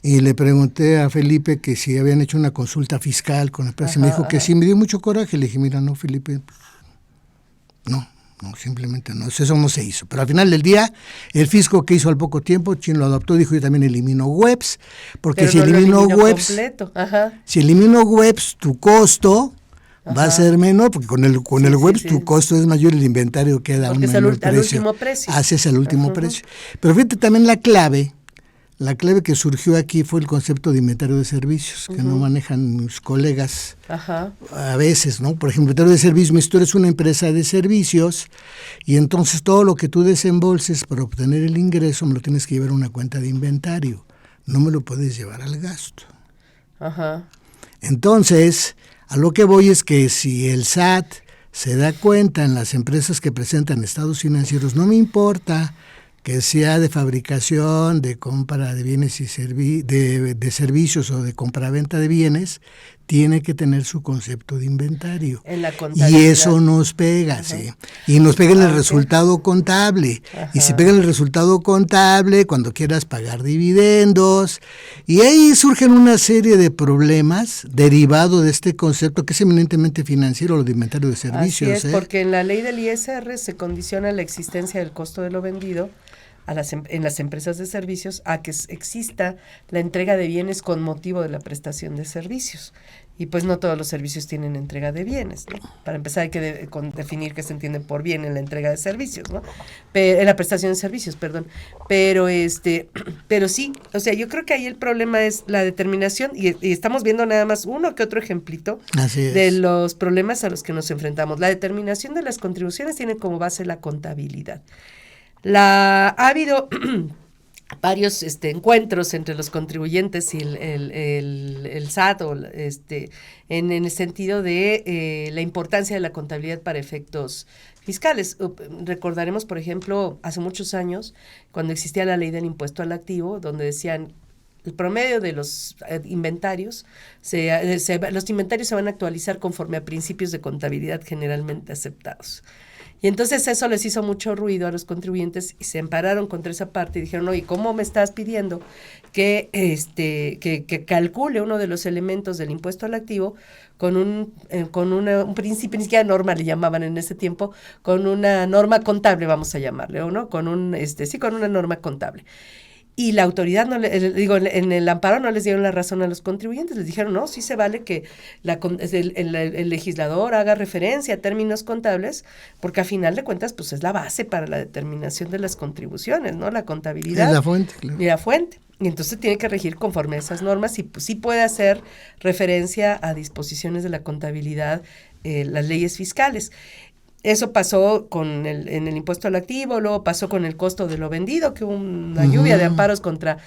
Y le pregunté a Felipe que si habían hecho una consulta fiscal con la empresa, y me dijo que sí. Me dio mucho coraje. Le dije, mira, no, Felipe, no, simplemente no, eso no se hizo. Pero al final del día, el fisco que hizo al poco tiempo, Chin lo adoptó, dijo, yo también elimino Webs, porque si elimino Webs, tu costo va a ser menor, porque con el Webs tu costo es mayor, el inventario queda porque un menor precio. Al último precio. Haces al último precio. Pero fíjate también la clave que surgió aquí fue el concepto de inventario de servicios, que no manejan mis colegas a veces, ¿no? Por ejemplo, inventario de servicios, tú eres una empresa de servicios y entonces todo lo que tú desembolses para obtener el ingreso me lo tienes que llevar a una cuenta de inventario, no me lo puedes llevar al gasto. Entonces, a lo que voy es que si el SAT se da cuenta en las empresas que presentan estados financieros, no me importa que sea de fabricación, de compra de bienes y de servicios o de compraventa de bienes, tiene que tener su concepto de inventario. En la contabilidad. Y eso nos pega, sí. Y nos pega en el resultado contable. Y si pega en el resultado contable, cuando quieras pagar dividendos. Y ahí surgen una serie de problemas derivados de este concepto que es eminentemente financiero, lo de inventario de servicios. Así es, porque en la ley del ISR se condiciona la existencia del costo de lo vendido en las empresas de servicios a que exista la entrega de bienes con motivo de la prestación de servicios. Y pues no todos los servicios tienen entrega de bienes, ¿no? Para empezar hay que definir qué se entiende por bien en la entrega de servicios, ¿no? En la prestación de servicios, perdón. Pero sí, o sea, yo creo que ahí el problema es la determinación y estamos viendo nada más uno que otro ejemplito de los problemas a los que nos enfrentamos. La determinación de las contribuciones tiene como base la contabilidad. Ha habido varios encuentros entre los contribuyentes y el SAT en el sentido de la importancia de la contabilidad para efectos fiscales. Recordaremos, por ejemplo, hace muchos años, cuando existía la ley del impuesto al activo, donde decían el promedio de los inventarios, los inventarios se van a actualizar conforme a principios de contabilidad generalmente aceptados. Y entonces eso les hizo mucho ruido a los contribuyentes y se ampararon contra esa parte y dijeron, oye, ¿cómo me estás pidiendo que calcule uno de los elementos del impuesto al activo con un principio, ni siquiera norma le llamaban en ese tiempo, con una norma contable, vamos a llamarle, ¿o no? Con una norma contable. Y la autoridad, en el amparo no les dieron la razón a los contribuyentes, les dijeron, no, sí se vale que el legislador haga referencia a términos contables, porque a final de cuentas, pues es la base para la determinación de las contribuciones, ¿no? La contabilidad. Es la fuente, claro. Y la fuente. Y entonces tiene que regir conforme a esas normas y pues, sí puede hacer referencia a disposiciones de la contabilidad, las leyes fiscales. Eso pasó en el impuesto al activo, luego pasó con el costo de lo vendido, que hubo una lluvia de amparos contra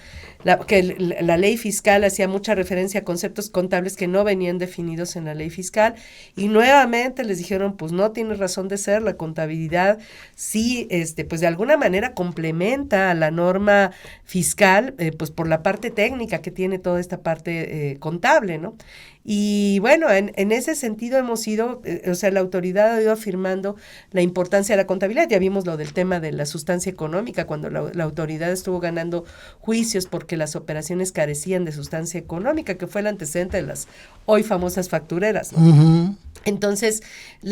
la ley fiscal, hacía mucha referencia a conceptos contables que no venían definidos en la ley fiscal, y nuevamente les dijeron, pues no tiene razón de ser, la contabilidad sí, pues de alguna manera complementa a la norma fiscal, pues por la parte técnica que tiene toda esta parte contable, ¿no? Y bueno, en ese sentido hemos ido, la autoridad ha ido afirmando la importancia de la contabilidad. Ya vimos lo del tema de la sustancia económica, cuando la autoridad estuvo ganando juicios porque las operaciones carecían de sustancia económica, que fue el antecedente de las hoy famosas factureras, ¿no? Uh-huh. Entonces,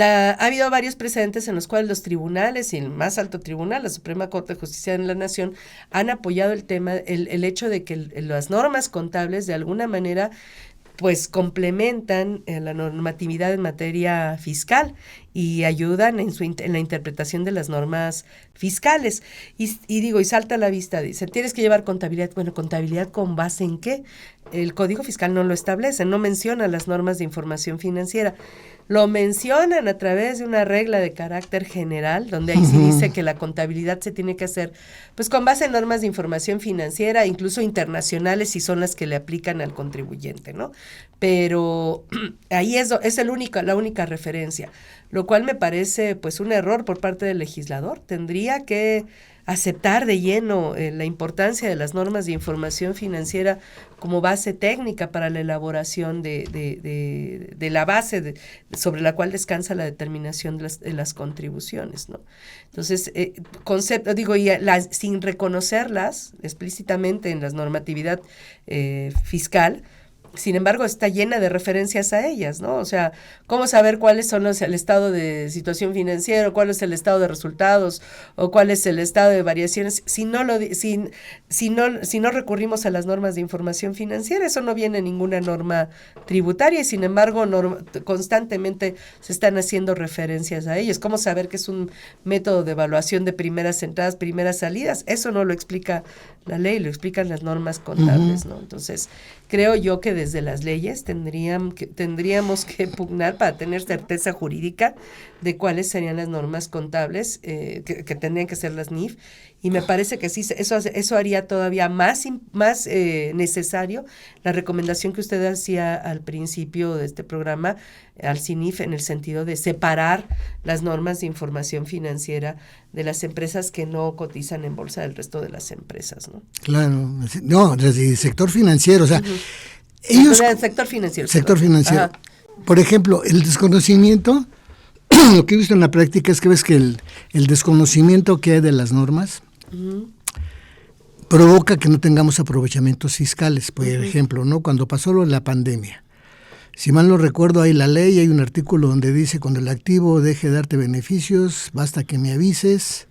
ha habido varios precedentes en los cuales los tribunales y el más alto tribunal, la Suprema Corte de Justicia de la Nación, han apoyado el tema, el hecho de que las normas contables de alguna manera pues complementan la normatividad en materia fiscal y ayudan en la interpretación de las normas fiscales. Y salta a la vista, dice, tienes que llevar contabilidad. Bueno, ¿contabilidad con base en qué? El Código Fiscal no lo establece, no menciona las normas de información financiera. Lo mencionan a través de una regla de carácter general, donde ahí sí dice que la contabilidad se tiene que hacer pues con base en normas de información financiera, incluso internacionales, si son las que le aplican al contribuyente, ¿no? Pero ahí es la única referencia, lo cual me parece pues un error por parte del legislador. Tendría que aceptar de lleno la importancia de las normas de información financiera como base técnica para la elaboración de la base sobre la cual descansa la determinación de las contribuciones, ¿no? Entonces, sin reconocerlas explícitamente en la normatividad fiscal, sin embargo, está llena de referencias a ellas, ¿no? O sea, ¿cómo saber cuáles son el estado de situación financiera, cuál es el estado de resultados o cuál es el estado de variaciones si no recurrimos a las normas de información financiera? Eso no viene en ninguna norma tributaria y sin embargo constantemente se están haciendo referencias a ellas. ¿Cómo saber que es un método de evaluación de primeras entradas, primeras salidas? Eso no lo explica la ley, lo explican las normas contables, ¿no? Entonces, creo yo que desde las leyes tendríamos que pugnar para tener certeza jurídica de cuáles serían las normas contables que tendrían que ser las NIF, y me parece que sí, eso haría todavía más necesario la recomendación que usted hacía al principio de este programa al CINIF, en el sentido de separar las normas de información financiera de las empresas que no cotizan en bolsa del resto de las empresas, ¿no? Claro, no, desde el sector financiero, o sea, ellos... El sector financiero. Sector financiero. Ajá. Por ejemplo, el desconocimiento, lo que he visto en la práctica es que ves que el desconocimiento que hay de las normas provoca que no tengamos aprovechamientos fiscales. Por ejemplo, ¿no? Cuando pasó lo de la pandemia, si mal no recuerdo, hay la ley, hay un artículo donde dice, cuando el activo deje de darte beneficios, basta que me avises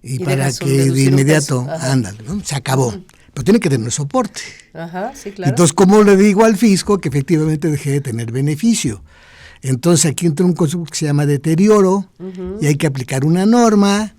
y para que de inmediato, ándale, ¿no? Se acabó. Pero tiene que tener soporte. Ajá, sí, claro. Entonces, ¿cómo le digo al fisco que efectivamente dejé de tener beneficio? Entonces, aquí entra un concepto que se llama deterioro y hay que aplicar una norma,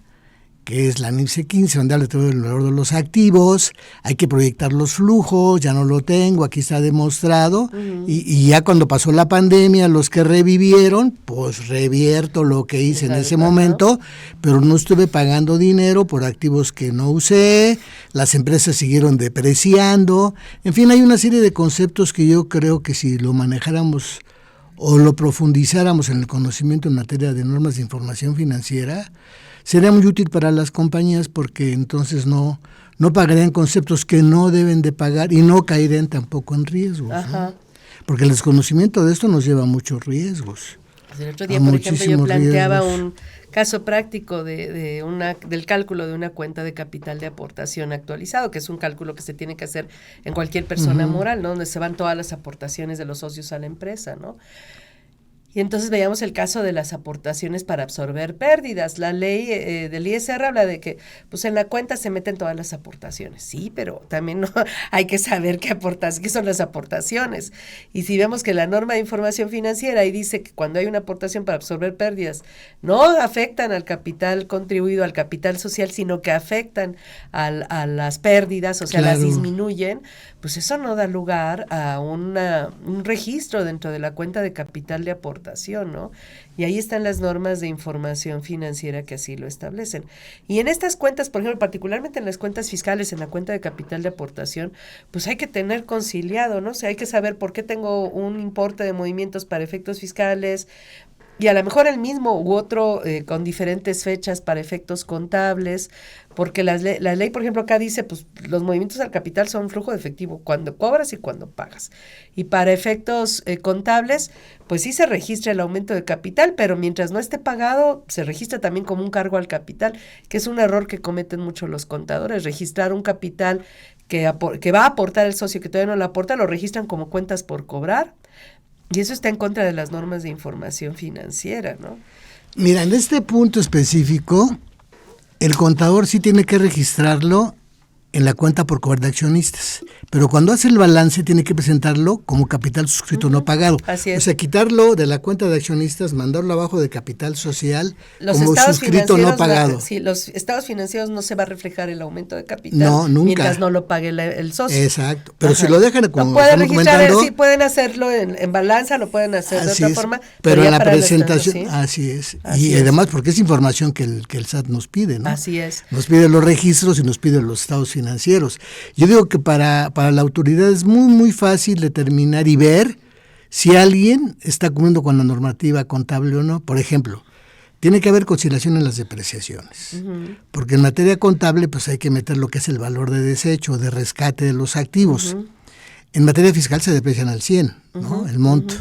que es la NIPSE 15, donde habla todo el valor de los activos, hay que proyectar los flujos, ya no lo tengo, aquí está demostrado, y ya cuando pasó la pandemia, los que revivieron, pues revierto lo que hice en ese momento, pero no estuve pagando dinero por activos que no usé, las empresas siguieron depreciando, en fin, hay una serie de conceptos que yo creo que si lo manejáramos o lo profundizáramos en el conocimiento en materia de normas de información financiera, sería muy útil para las compañías porque entonces no pagarían conceptos que no deben de pagar y no caerían tampoco en riesgos, ¿no? Porque el desconocimiento de esto nos lleva a muchos riesgos. El otro día, por ejemplo, yo planteaba un caso práctico del cálculo de una cuenta de capital de aportación actualizado, que es un cálculo que se tiene que hacer en cualquier persona moral, ¿no? Donde se van todas las aportaciones de los socios a la empresa, ¿no? Y entonces veíamos el caso de las aportaciones para absorber pérdidas. La ley del ISR habla de que pues en la cuenta se meten todas las aportaciones. Sí, pero también hay que saber qué son las aportaciones. Y si vemos que la norma de información financiera ahí dice que cuando hay una aportación para absorber pérdidas no afectan al capital contribuido, al capital social, sino que afectan a las pérdidas, o sea, las disminuyen, pues eso no da lugar a un registro dentro de la cuenta de capital de aportación, ¿no? Y ahí están las normas de información financiera que así lo establecen. Y en estas cuentas, por ejemplo, particularmente en las cuentas fiscales, en la cuenta de capital de aportación, pues hay que tener conciliado, ¿no? O sea, hay que saber por qué tengo un importe de movimientos para efectos fiscales, y a lo mejor el mismo u otro con diferentes fechas para efectos contables, porque la ley, por ejemplo, acá dice, pues los movimientos al capital son flujo de efectivo cuando cobras y cuando pagas. Y para efectos contables, pues sí se registra el aumento de capital, pero mientras no esté pagado, se registra también como un cargo al capital, que es un error que cometen mucho los contadores, registrar un capital que va a aportar el socio que todavía no lo aporta, lo registran como cuentas por cobrar. Y eso está en contra de las normas de información financiera, ¿no? Mira, en este punto específico, el contador sí tiene que registrarlo en la cuenta por cobrar de accionistas, pero cuando hace el balance tiene que presentarlo como capital suscrito no pagado. Así es. O sea, quitarlo de la cuenta de accionistas, mandarlo abajo de capital social los como suscrito no pagado. Sí, los estados financieros no se va a reflejar el aumento de capital. No, nunca. Mientras no lo pague el socio. Exacto. Pero si lo dejan como pueden registrar, sí, pueden hacerlo en balanza, lo pueden hacer de otra forma. Pero en la presentación, así es. Y además porque es información que el SAT nos pide, ¿no? Así es. Nos pide los registros y nos pide los estados financieros. Yo digo que para la autoridad es muy, muy fácil determinar y ver si alguien está cumpliendo con la normativa contable o no. Por ejemplo, tiene que haber conciliación en las depreciaciones, porque en materia contable pues hay que meter lo que es el valor de desecho o de rescate de los activos. En materia fiscal se deprecian al 100, ¿no? El monto.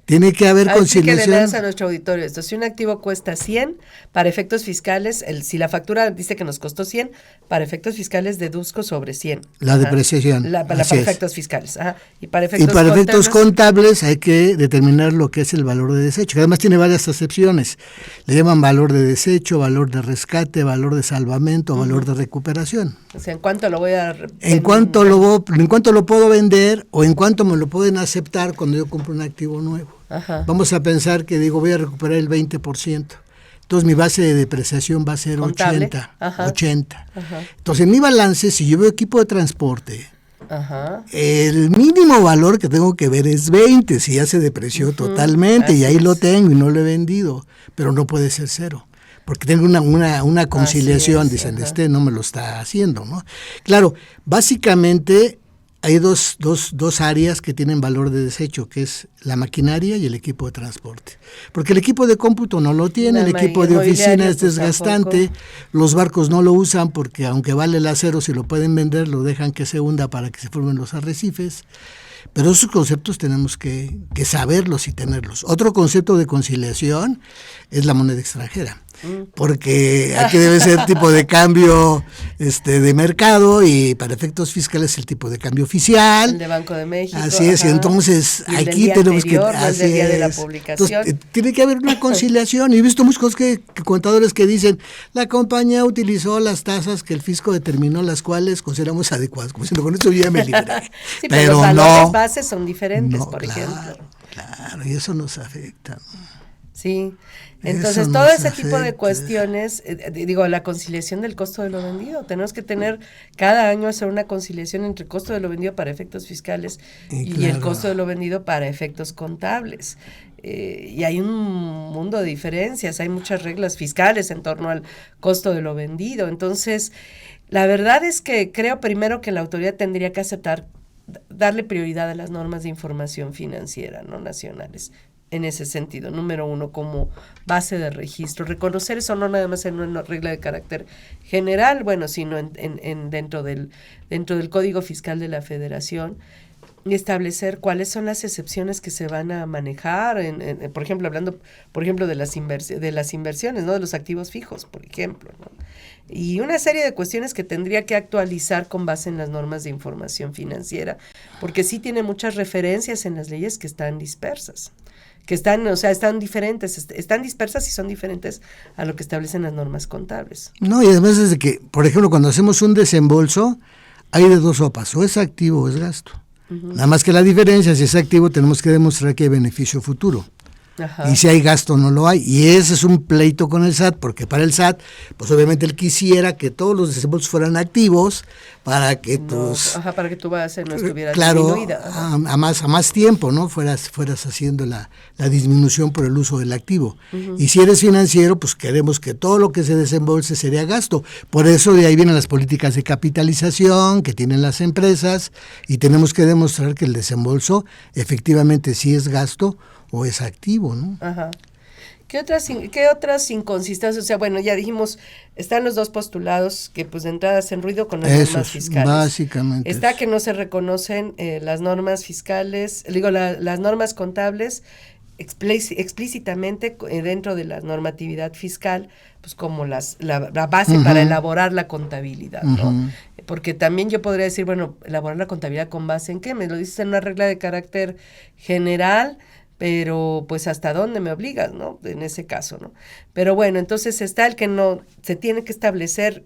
Tiene que haber conciliación. Que le das a nuestro auditorio esto. Si un activo cuesta 100, para efectos fiscales, si la factura dice que nos costó 100, para efectos fiscales deduzco sobre 100. La depreciación. Para efectos fiscales. Ajá. Y para efectos contables hay que determinar lo que es el valor de desecho, que además tiene varias acepciones. Le llaman valor de desecho, valor de rescate, valor de salvamento, valor de recuperación. O sea, ¿en cuánto lo voy a... En cuánto lo puedo vender o en cuánto me lo pueden aceptar cuando yo compro un activo nuevo. Ajá. Vamos a pensar que voy a recuperar el 20%. Entonces mi base de depreciación va a ser ¿contable? 80. Ajá. 80. Ajá. Entonces en mi balance, si yo veo equipo de transporte, Ajá. el mínimo valor que tengo que ver es 20, si ya se depreció totalmente y ahí lo tengo y no lo he vendido, pero no puede ser 0. Porque tengo una conciliación, dicen, no me lo está haciendo, ¿no? Claro, básicamente hay dos áreas que tienen valor de desecho, que es la maquinaria y el equipo de transporte. Porque el equipo de cómputo no lo tiene, el equipo de oficina es desgastante, los barcos no lo usan porque aunque vale el acero, si lo pueden vender, lo dejan que se hunda para que se formen los arrecifes. Pero esos conceptos tenemos que saberlos y tenerlos. Otro concepto de conciliación es la moneda extranjera. porque aquí debe ser tipo de cambio de mercado y para efectos fiscales el tipo de cambio oficial. El de Banco de México. Así es, y entonces y aquí tenemos que... Así el día de la publicación. Entonces, tiene que haber una conciliación. Y he visto muchos cosas que contadores que dicen, la compañía utilizó las tasas que el fisco determinó, las cuales consideramos adecuadas. Como diciendo, con esto ya me libré. Sí, pero los valores bases son diferentes, por ejemplo. Claro, y eso nos afecta, ¿no? Sí, entonces todo ese tipo de cuestiones, la conciliación del costo de lo vendido, tenemos que tener cada año hacer una conciliación entre el costo de lo vendido para efectos fiscales y el costo de lo vendido para efectos contables. Y hay un mundo de diferencias, hay muchas reglas fiscales en torno al costo de lo vendido. Entonces, la verdad es que creo primero que la autoridad tendría que aceptar, darle prioridad a las normas de información financiera, ¿no?, nacionales. En ese sentido, número uno, como base de registro, reconocer eso no nada más en una regla de carácter general, sino dentro del Código Fiscal de la Federación, y establecer cuáles son las excepciones que se van a manejar, por ejemplo, hablando, de las inversiones, ¿no?, de los activos fijos, por ejemplo, ¿no? Y una serie de cuestiones que tendría que actualizar con base en las normas de información financiera, porque sí tiene muchas referencias en las leyes que están dispersas. Que están diferentes, están dispersas y son diferentes a lo que establecen las normas contables. No, y además es de que, por ejemplo, cuando hacemos un desembolso, hay de dos sopas, o es activo o es gasto. Uh-huh. Nada más que la diferencia, si es activo, tenemos que demostrar que hay beneficio futuro. Ajá. Y si hay gasto, no lo hay. Y ese es un pleito con el SAT, porque para el SAT, pues obviamente él quisiera que todos los desembolsos fueran activos para que para que tu base no estuviera disminuida. A más tiempo, ¿no? Fueras haciendo la disminución por el uso del activo. Uh-huh. Y si eres financiero, pues queremos que todo lo que se desembolse sería gasto. Por eso de ahí vienen las políticas de capitalización que tienen las empresas, y tenemos que demostrar que el desembolso efectivamente sí es gasto o es activo, ¿no? Ajá. ¿Qué otras inconsistencias? O sea, ya dijimos, están los dos postulados que pues de entrada hacen ruido con las normas fiscales. Básicamente. Está que no se reconocen las normas fiscales, las normas contables explícitamente dentro de la normatividad fiscal, pues como la base uh-huh. para elaborar la contabilidad, ¿no? Uh-huh. Porque también yo podría decir, elaborar la contabilidad con base en qué, me lo dices en una regla de carácter general, pero pues hasta dónde me obligas, ¿no? En ese caso, ¿no? Pero entonces está el que no, se tiene que establecer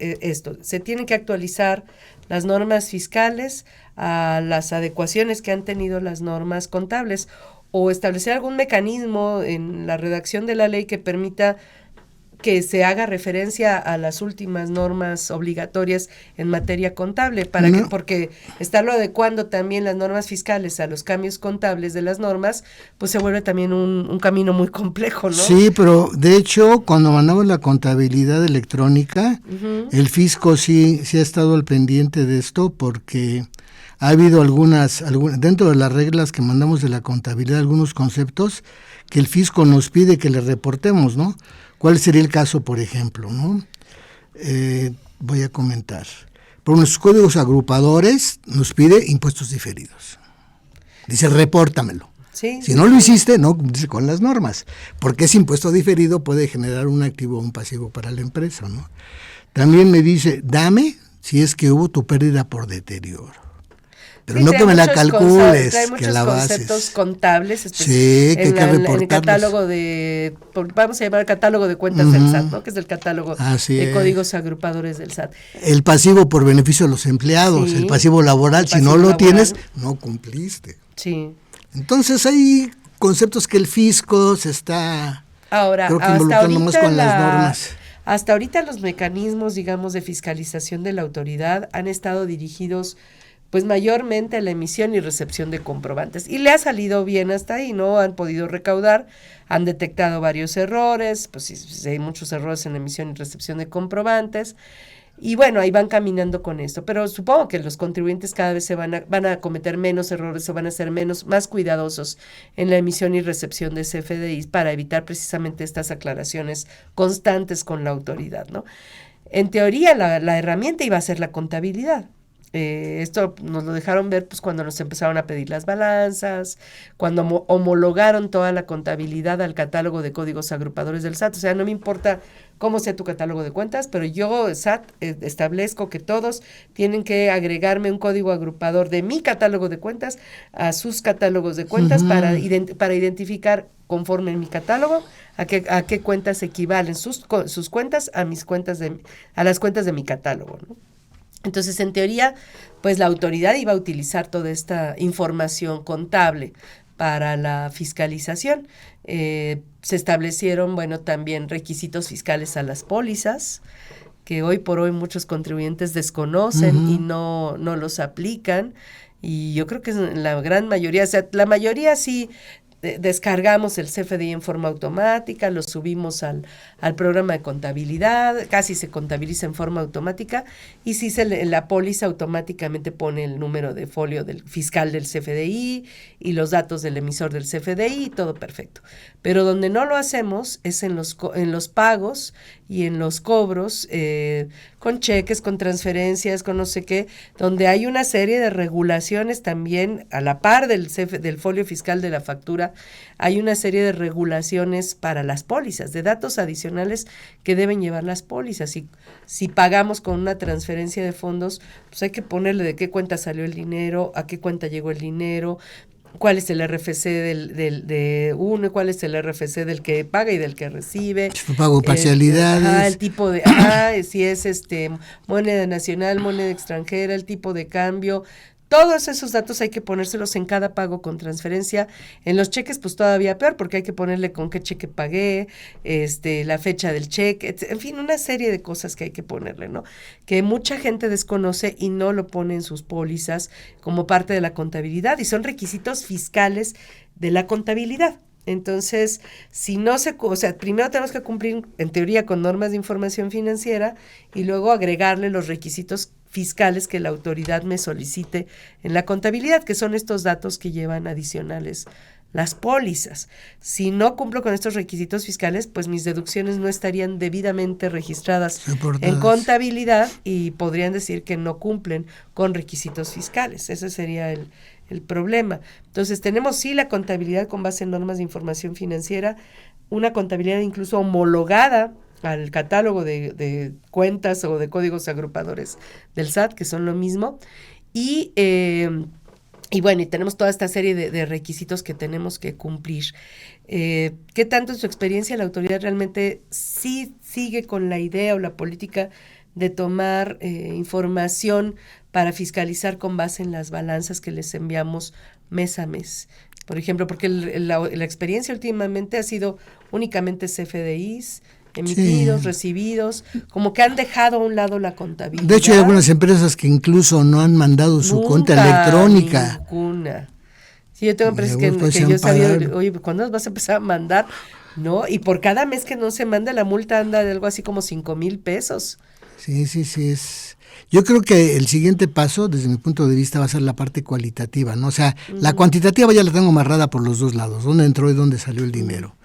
se tienen que actualizar las normas fiscales a las adecuaciones que han tenido las normas contables, o establecer algún mecanismo en la redacción de la ley que permita que se haga referencia a las últimas normas obligatorias en materia contable, porque estarlo adecuando también las normas fiscales a los cambios contables de las normas, pues se vuelve también un camino muy complejo, ¿no? Sí, pero de hecho, cuando mandamos la contabilidad electrónica, uh-huh. el fisco sí ha estado al pendiente de esto, porque ha habido algunas dentro de las reglas que mandamos de la contabilidad, algunos conceptos que el fisco nos pide que le reportemos, ¿no? ¿Cuál sería el caso, por ejemplo, no? Voy a comentar. Por nuestros códigos agrupadores nos pide impuestos diferidos. Dice, repórtamelo. Sí, si no lo hiciste, no cumpliste con las normas, porque ese impuesto diferido puede generar un activo o un pasivo para la empresa, ¿no? También me dice, dame si es que hubo tu pérdida por deterioro. Pero no que me la calcules, que la bases. Hay muchos conceptos contables, sí, que hay que reportarlos. En el catálogo vamos a llamar catálogo de cuentas uh-huh. del SAT, ¿no? Que es el catálogo de códigos agrupadores del SAT. El pasivo por beneficio de los empleados, el pasivo laboral, si no lo tienes, no cumpliste. Sí. Entonces hay conceptos que el fisco se está involucrando más con las normas. Hasta ahorita los mecanismos, digamos, de fiscalización de la autoridad han estado dirigidos pues mayormente a la emisión y recepción de comprobantes. Y le ha salido bien hasta ahí, ¿no? Han podido recaudar, han detectado varios errores, pues sí, hay muchos errores en la emisión y recepción de comprobantes. Y ahí van caminando con esto. Pero supongo que los contribuyentes cada vez van a cometer menos errores, o van a ser más cuidadosos en la emisión y recepción de CFDIs para evitar precisamente estas aclaraciones constantes con la autoridad, ¿no? En teoría, la herramienta iba a ser la contabilidad. Esto nos lo dejaron ver pues cuando nos empezaron a pedir las balanzas, cuando homologaron toda la contabilidad al catálogo de códigos agrupadores del SAT. O sea, no me importa cómo sea tu catálogo de cuentas, pero yo, SAT, establezco que todos tienen que agregarme un código agrupador de mi catálogo de cuentas a sus catálogos de cuentas para identificar conforme en mi catálogo a qué cuentas equivalen sus cuentas a mis cuentas a las cuentas de mi catálogo, ¿no? Entonces, en teoría, pues la autoridad iba a utilizar toda esta información contable para la fiscalización. Se establecieron, bueno, también requisitos fiscales a las pólizas, que hoy por hoy muchos contribuyentes desconocen y no los aplican. Y yo creo que la gran mayoría, o sea, la mayoría sí descargamos el CFDI en forma automática, lo subimos al programa de contabilidad, casi se contabiliza en forma automática, y sí la póliza automáticamente pone el número de folio del fiscal del CFDI y los datos del emisor del CFDI, todo perfecto. Pero donde no lo hacemos es en los pagos y en los cobros, con cheques, con transferencias, con no sé qué, donde hay una serie de regulaciones también, a la par del folio fiscal de la factura, hay una serie de regulaciones para las pólizas, de datos adicionales que deben llevar las pólizas. Si pagamos con una transferencia de fondos, pues hay que ponerle de qué cuenta salió el dinero, a qué cuenta llegó el dinero, cuál es el RFC de uno, cuál es el RFC del que paga y del que recibe. Pago parcialidades. El tipo de, si es moneda nacional, moneda extranjera, el tipo de cambio. Todos esos datos hay que ponérselos en cada pago con transferencia. En los cheques, pues todavía peor, porque hay que ponerle con qué cheque pagué, la fecha del cheque, en fin, una serie de cosas que hay que ponerle, ¿no? Que mucha gente desconoce y no lo pone en sus pólizas como parte de la contabilidad, y son requisitos fiscales de la contabilidad. Entonces, primero tenemos que cumplir, en teoría, con normas de información financiera y luego agregarle los requisitos fiscales que la autoridad me solicite en la contabilidad, que son estos datos que llevan adicionales las pólizas. Si no cumplo con estos requisitos fiscales, pues mis deducciones no estarían debidamente registradas en contabilidad y podrían decir que no cumplen con requisitos fiscales. Ese sería el problema. Entonces, tenemos sí la contabilidad con base en normas de información financiera, una contabilidad incluso homologada al catálogo de cuentas o de códigos agrupadores del SAT, que son lo mismo, y bueno, y tenemos toda esta serie de requisitos que tenemos que cumplir. ¿Qué tanto en su experiencia la autoridad realmente sí sigue con la idea o la política de tomar información para fiscalizar con base en las balanzas que les enviamos mes a mes? Por ejemplo, porque la experiencia últimamente ha sido únicamente CFDIs, emitidos, recibidos, como que han dejado a un lado la contabilidad. De hecho, hay algunas empresas que incluso no han mandado su cuenta electrónica. Ninguna. Sí, yo tengo empresas que yo sabía, oye, ¿cuándo nos vas a empezar a mandar? No, y por cada mes que no se manda, la multa anda de algo así como 5,000 pesos. Sí. Yo creo que el siguiente paso, desde mi punto de vista, va a ser la parte cualitativa, ¿no? O sea, la cuantitativa ya la tengo amarrada por los dos lados, dónde entró y dónde salió el dinero.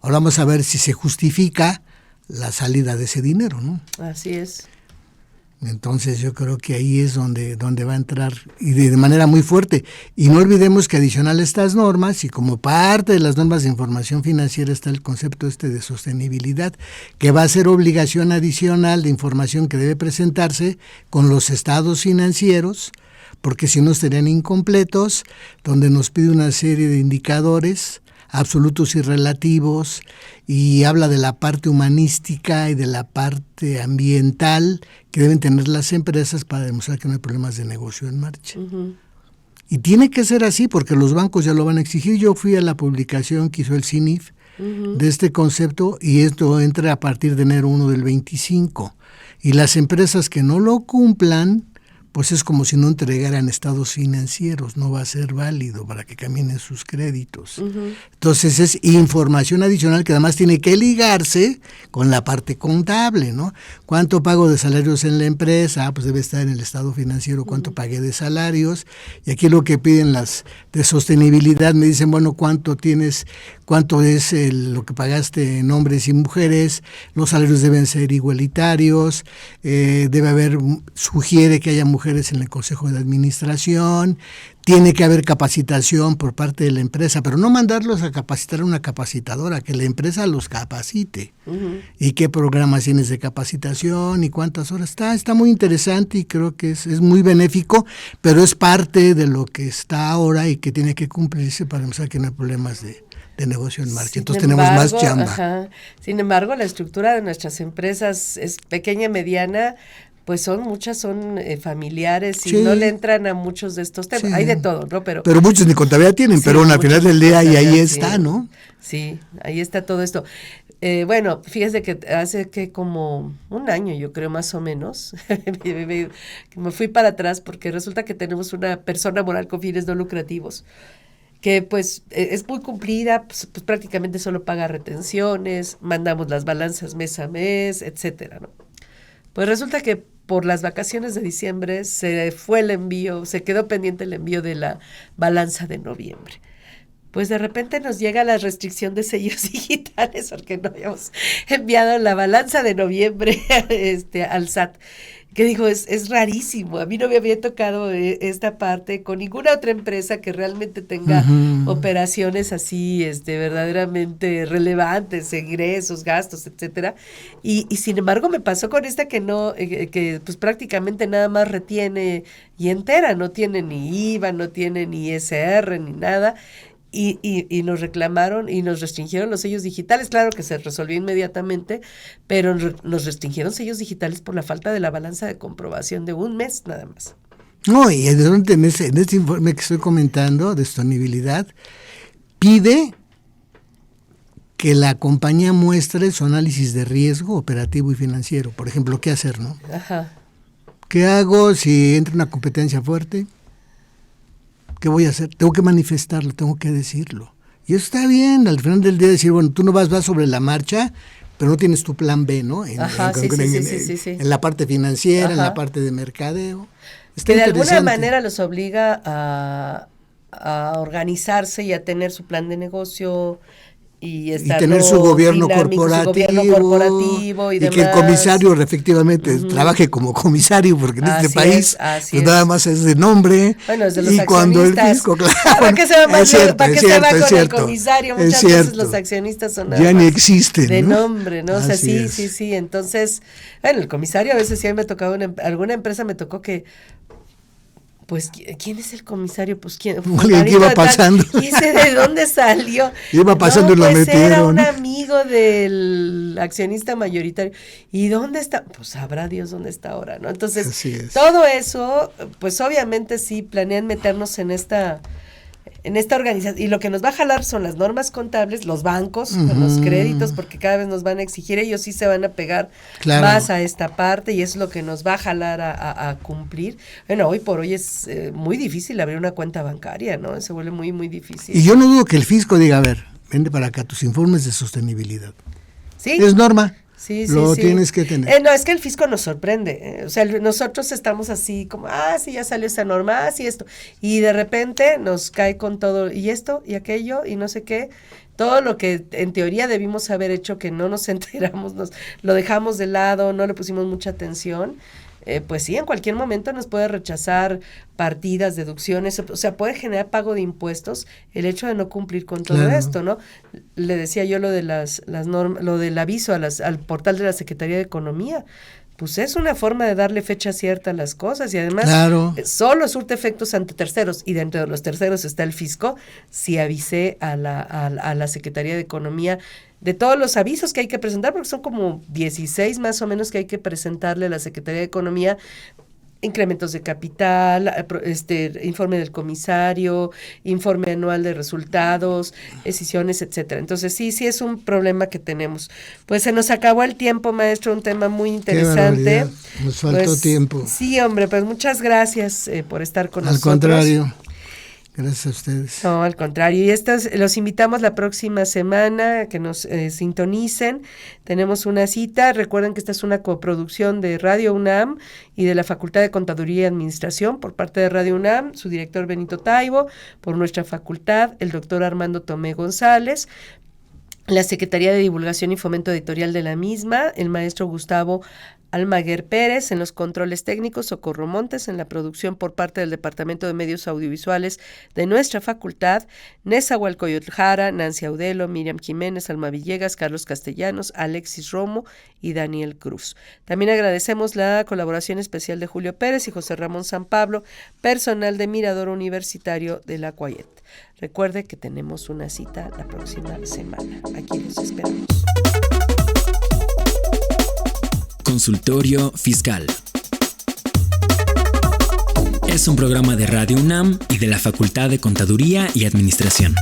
Ahora vamos a ver si se justifica la salida de ese dinero, ¿no? Así es. Entonces yo creo que ahí es donde va a entrar, y de manera muy fuerte. Y no olvidemos que adicional a estas normas, y como parte de las normas de información financiera, está el concepto de sostenibilidad, que va a ser obligación adicional de información que debe presentarse con los estados financieros, porque si no estarían incompletos, donde nos pide una serie de indicadores absolutos y relativos, y habla de la parte humanística y de la parte ambiental que deben tener las empresas para demostrar que no hay problemas de negocio en marcha. Y tiene que ser así porque los bancos ya lo van a exigir. Yo fui a la publicación que hizo el CINIF de este concepto, y esto entra a partir de enero 1 del 25. Y las empresas que no lo cumplan, pues es como si no entregaran estados financieros, no va a ser válido para que caminen sus créditos. Entonces es información adicional que además tiene que ligarse con la parte contable, ¿no? ¿Cuánto pago de salarios en la empresa? Pues debe estar en el estado financiero, ¿cuánto pagué de salarios? Y aquí lo que piden las de sostenibilidad, me dicen, bueno, ¿cuánto tienes? ¿Cuánto es lo que pagaste en hombres y mujeres? Los salarios deben ser igualitarios, debe haber, sugiere que haya mujeres mujeres en el consejo de administración, tiene que haber capacitación por parte de la empresa, pero no mandarlos a capacitar a una capacitadora, que la empresa los capacite. Y qué programas tienes de capacitación y cuántas horas. Está muy interesante y creo que es muy benéfico, pero es parte de lo que está ahora y que tiene que cumplirse para empezar que no hay problemas de negocio en marcha. Entonces tenemos más chamba. Ajá. Sin embargo, la estructura de nuestras empresas es pequeña y mediana, pues muchas son familiares y no le entran a muchos de estos temas. Sí. Hay de todo, ¿no? Pero muchos ni contabilidad tienen, pero al final del día y ahí está, ¿no? Sí, ahí está todo esto. Bueno, fíjese que hace que como un año, yo creo más o menos, me fui para atrás porque resulta que tenemos una persona moral con fines no lucrativos que pues es muy cumplida, pues prácticamente solo paga retenciones, mandamos las balanzas mes a mes, etcétera, ¿no? Pues resulta que por las vacaciones de diciembre se fue el envío, se quedó pendiente el envío de la balanza de noviembre. Pues de repente nos llega la restricción de sellos digitales porque no habíamos enviado la balanza de noviembre al SAT. Que digo, es rarísimo. A mí no me había tocado esta parte con ninguna otra empresa que realmente tenga operaciones así, verdaderamente relevantes, ingresos, gastos, etcétera. Y sin embargo me pasó con esta que no, que pues prácticamente nada más retiene y entera, no tiene ni IVA, no tiene ni ISR, ni nada. Y nos reclamaron y nos restringieron los sellos digitales. Claro que se resolvió inmediatamente, pero nos restringieron sellos digitales por la falta de la balanza de comprobación de un mes nada más. No, y en este informe que estoy comentando de sostenibilidad, pide que la compañía muestre su análisis de riesgo operativo y financiero. Por ejemplo, ¿qué hacer, no? Ajá. ¿Qué hago si entra una competencia fuerte? ¿Qué voy a hacer? Tengo que manifestarlo, tengo que decirlo. Y eso está bien, al final del día decir, bueno, tú no vas sobre la marcha, pero no tienes tu plan B, ¿no? En la parte financiera, en la parte de mercadeo. Que de alguna manera los obliga a organizarse y a tener su plan de negocio y tener su gobierno corporativo y demás. Que el comisario efectivamente trabaje como comisario, porque en este país pues nada más es de nombre. Bueno, es de los y cuando el fisco, claro, ¿para qué se va con el comisario? Muchas veces los accionistas son ya ni existen, de ¿no? nombre, ¿no? O sea, sí. Entonces, bueno, el comisario a veces sí me ha tocado, alguna empresa me tocó que pues, ¿quién es el comisario? Pues, ¿quién? Alguien que iba pasando. Quise de dónde salió. Iba pasando y lo metieron. Era un amigo del accionista mayoritario. ¿Y dónde está? Pues sabrá Dios dónde está ahora, ¿no? Entonces, todo eso, pues obviamente sí planean meternos en esta organización, y lo que nos va a jalar son las normas contables, los bancos, los créditos, porque cada vez nos van a exigir, ellos sí se van a pegar más a esta parte, y es lo que nos va a jalar a cumplir. Bueno, hoy por hoy es muy difícil abrir una cuenta bancaria, ¿no? Se vuelve muy, muy difícil. Y yo no dudo que el fisco diga, a ver, vende para acá tus informes de sostenibilidad. Sí. Es norma. Sí, tienes que tener. No, es que el fisco nos sorprende. O sea, nosotros estamos así como, sí, ya salió esta norma, sí, esto. Y de repente nos cae con todo, y esto, y aquello, y no sé qué. Todo lo que en teoría debimos haber hecho, que no nos enteramos, lo dejamos de lado, no le pusimos mucha atención. Pues sí, en cualquier momento nos puede rechazar partidas, deducciones, o sea, puede generar pago de impuestos el hecho de no cumplir con todo esto, ¿no? Le decía yo lo de las normas, lo del aviso al portal de la Secretaría de Economía. Pues es una forma de darle fecha cierta a las cosas, y además solo surte efectos ante terceros, y dentro de los terceros está el fisco. Si avisé a la Secretaría de Economía de todos los avisos que hay que presentar, porque son como 16 más o menos que hay que presentarle a la Secretaría de Economía: incrementos de capital, informe del comisario, informe anual de resultados, decisiones, etcétera. Entonces sí es un problema que tenemos. Pues se nos acabó el tiempo, maestro, un tema muy interesante. Nos faltó tiempo. Sí, hombre, pues muchas gracias por estar con nosotros. Al contrario. Gracias a ustedes. No, al contrario. Y los invitamos la próxima semana que nos sintonicen. Tenemos una cita. Recuerden que esta es una coproducción de Radio UNAM y de la Facultad de Contaduría y Administración por parte de Radio UNAM, su director Benito Taibo, por nuestra facultad, el doctor Armando Tomé González, la Secretaría de Divulgación y Fomento Editorial de la misma, el maestro Gustavo Almaguer Pérez en los controles técnicos, Socorro Montes en la producción por parte del Departamento de Medios Audiovisuales de nuestra facultad, Nezahualcóyotl Jara, Nancy Audelo, Miriam Jiménez, Alma Villegas, Carlos Castellanos, Alexis Romo y Daniel Cruz. También agradecemos la colaboración especial de Julio Pérez y José Ramón San Pablo, personal de Mirador Universitario de la Cuayet. Recuerde que tenemos una cita la próxima semana. Aquí los esperamos. Consultorio Fiscal. Es un programa de Radio UNAM y de la Facultad de Contaduría y Administración.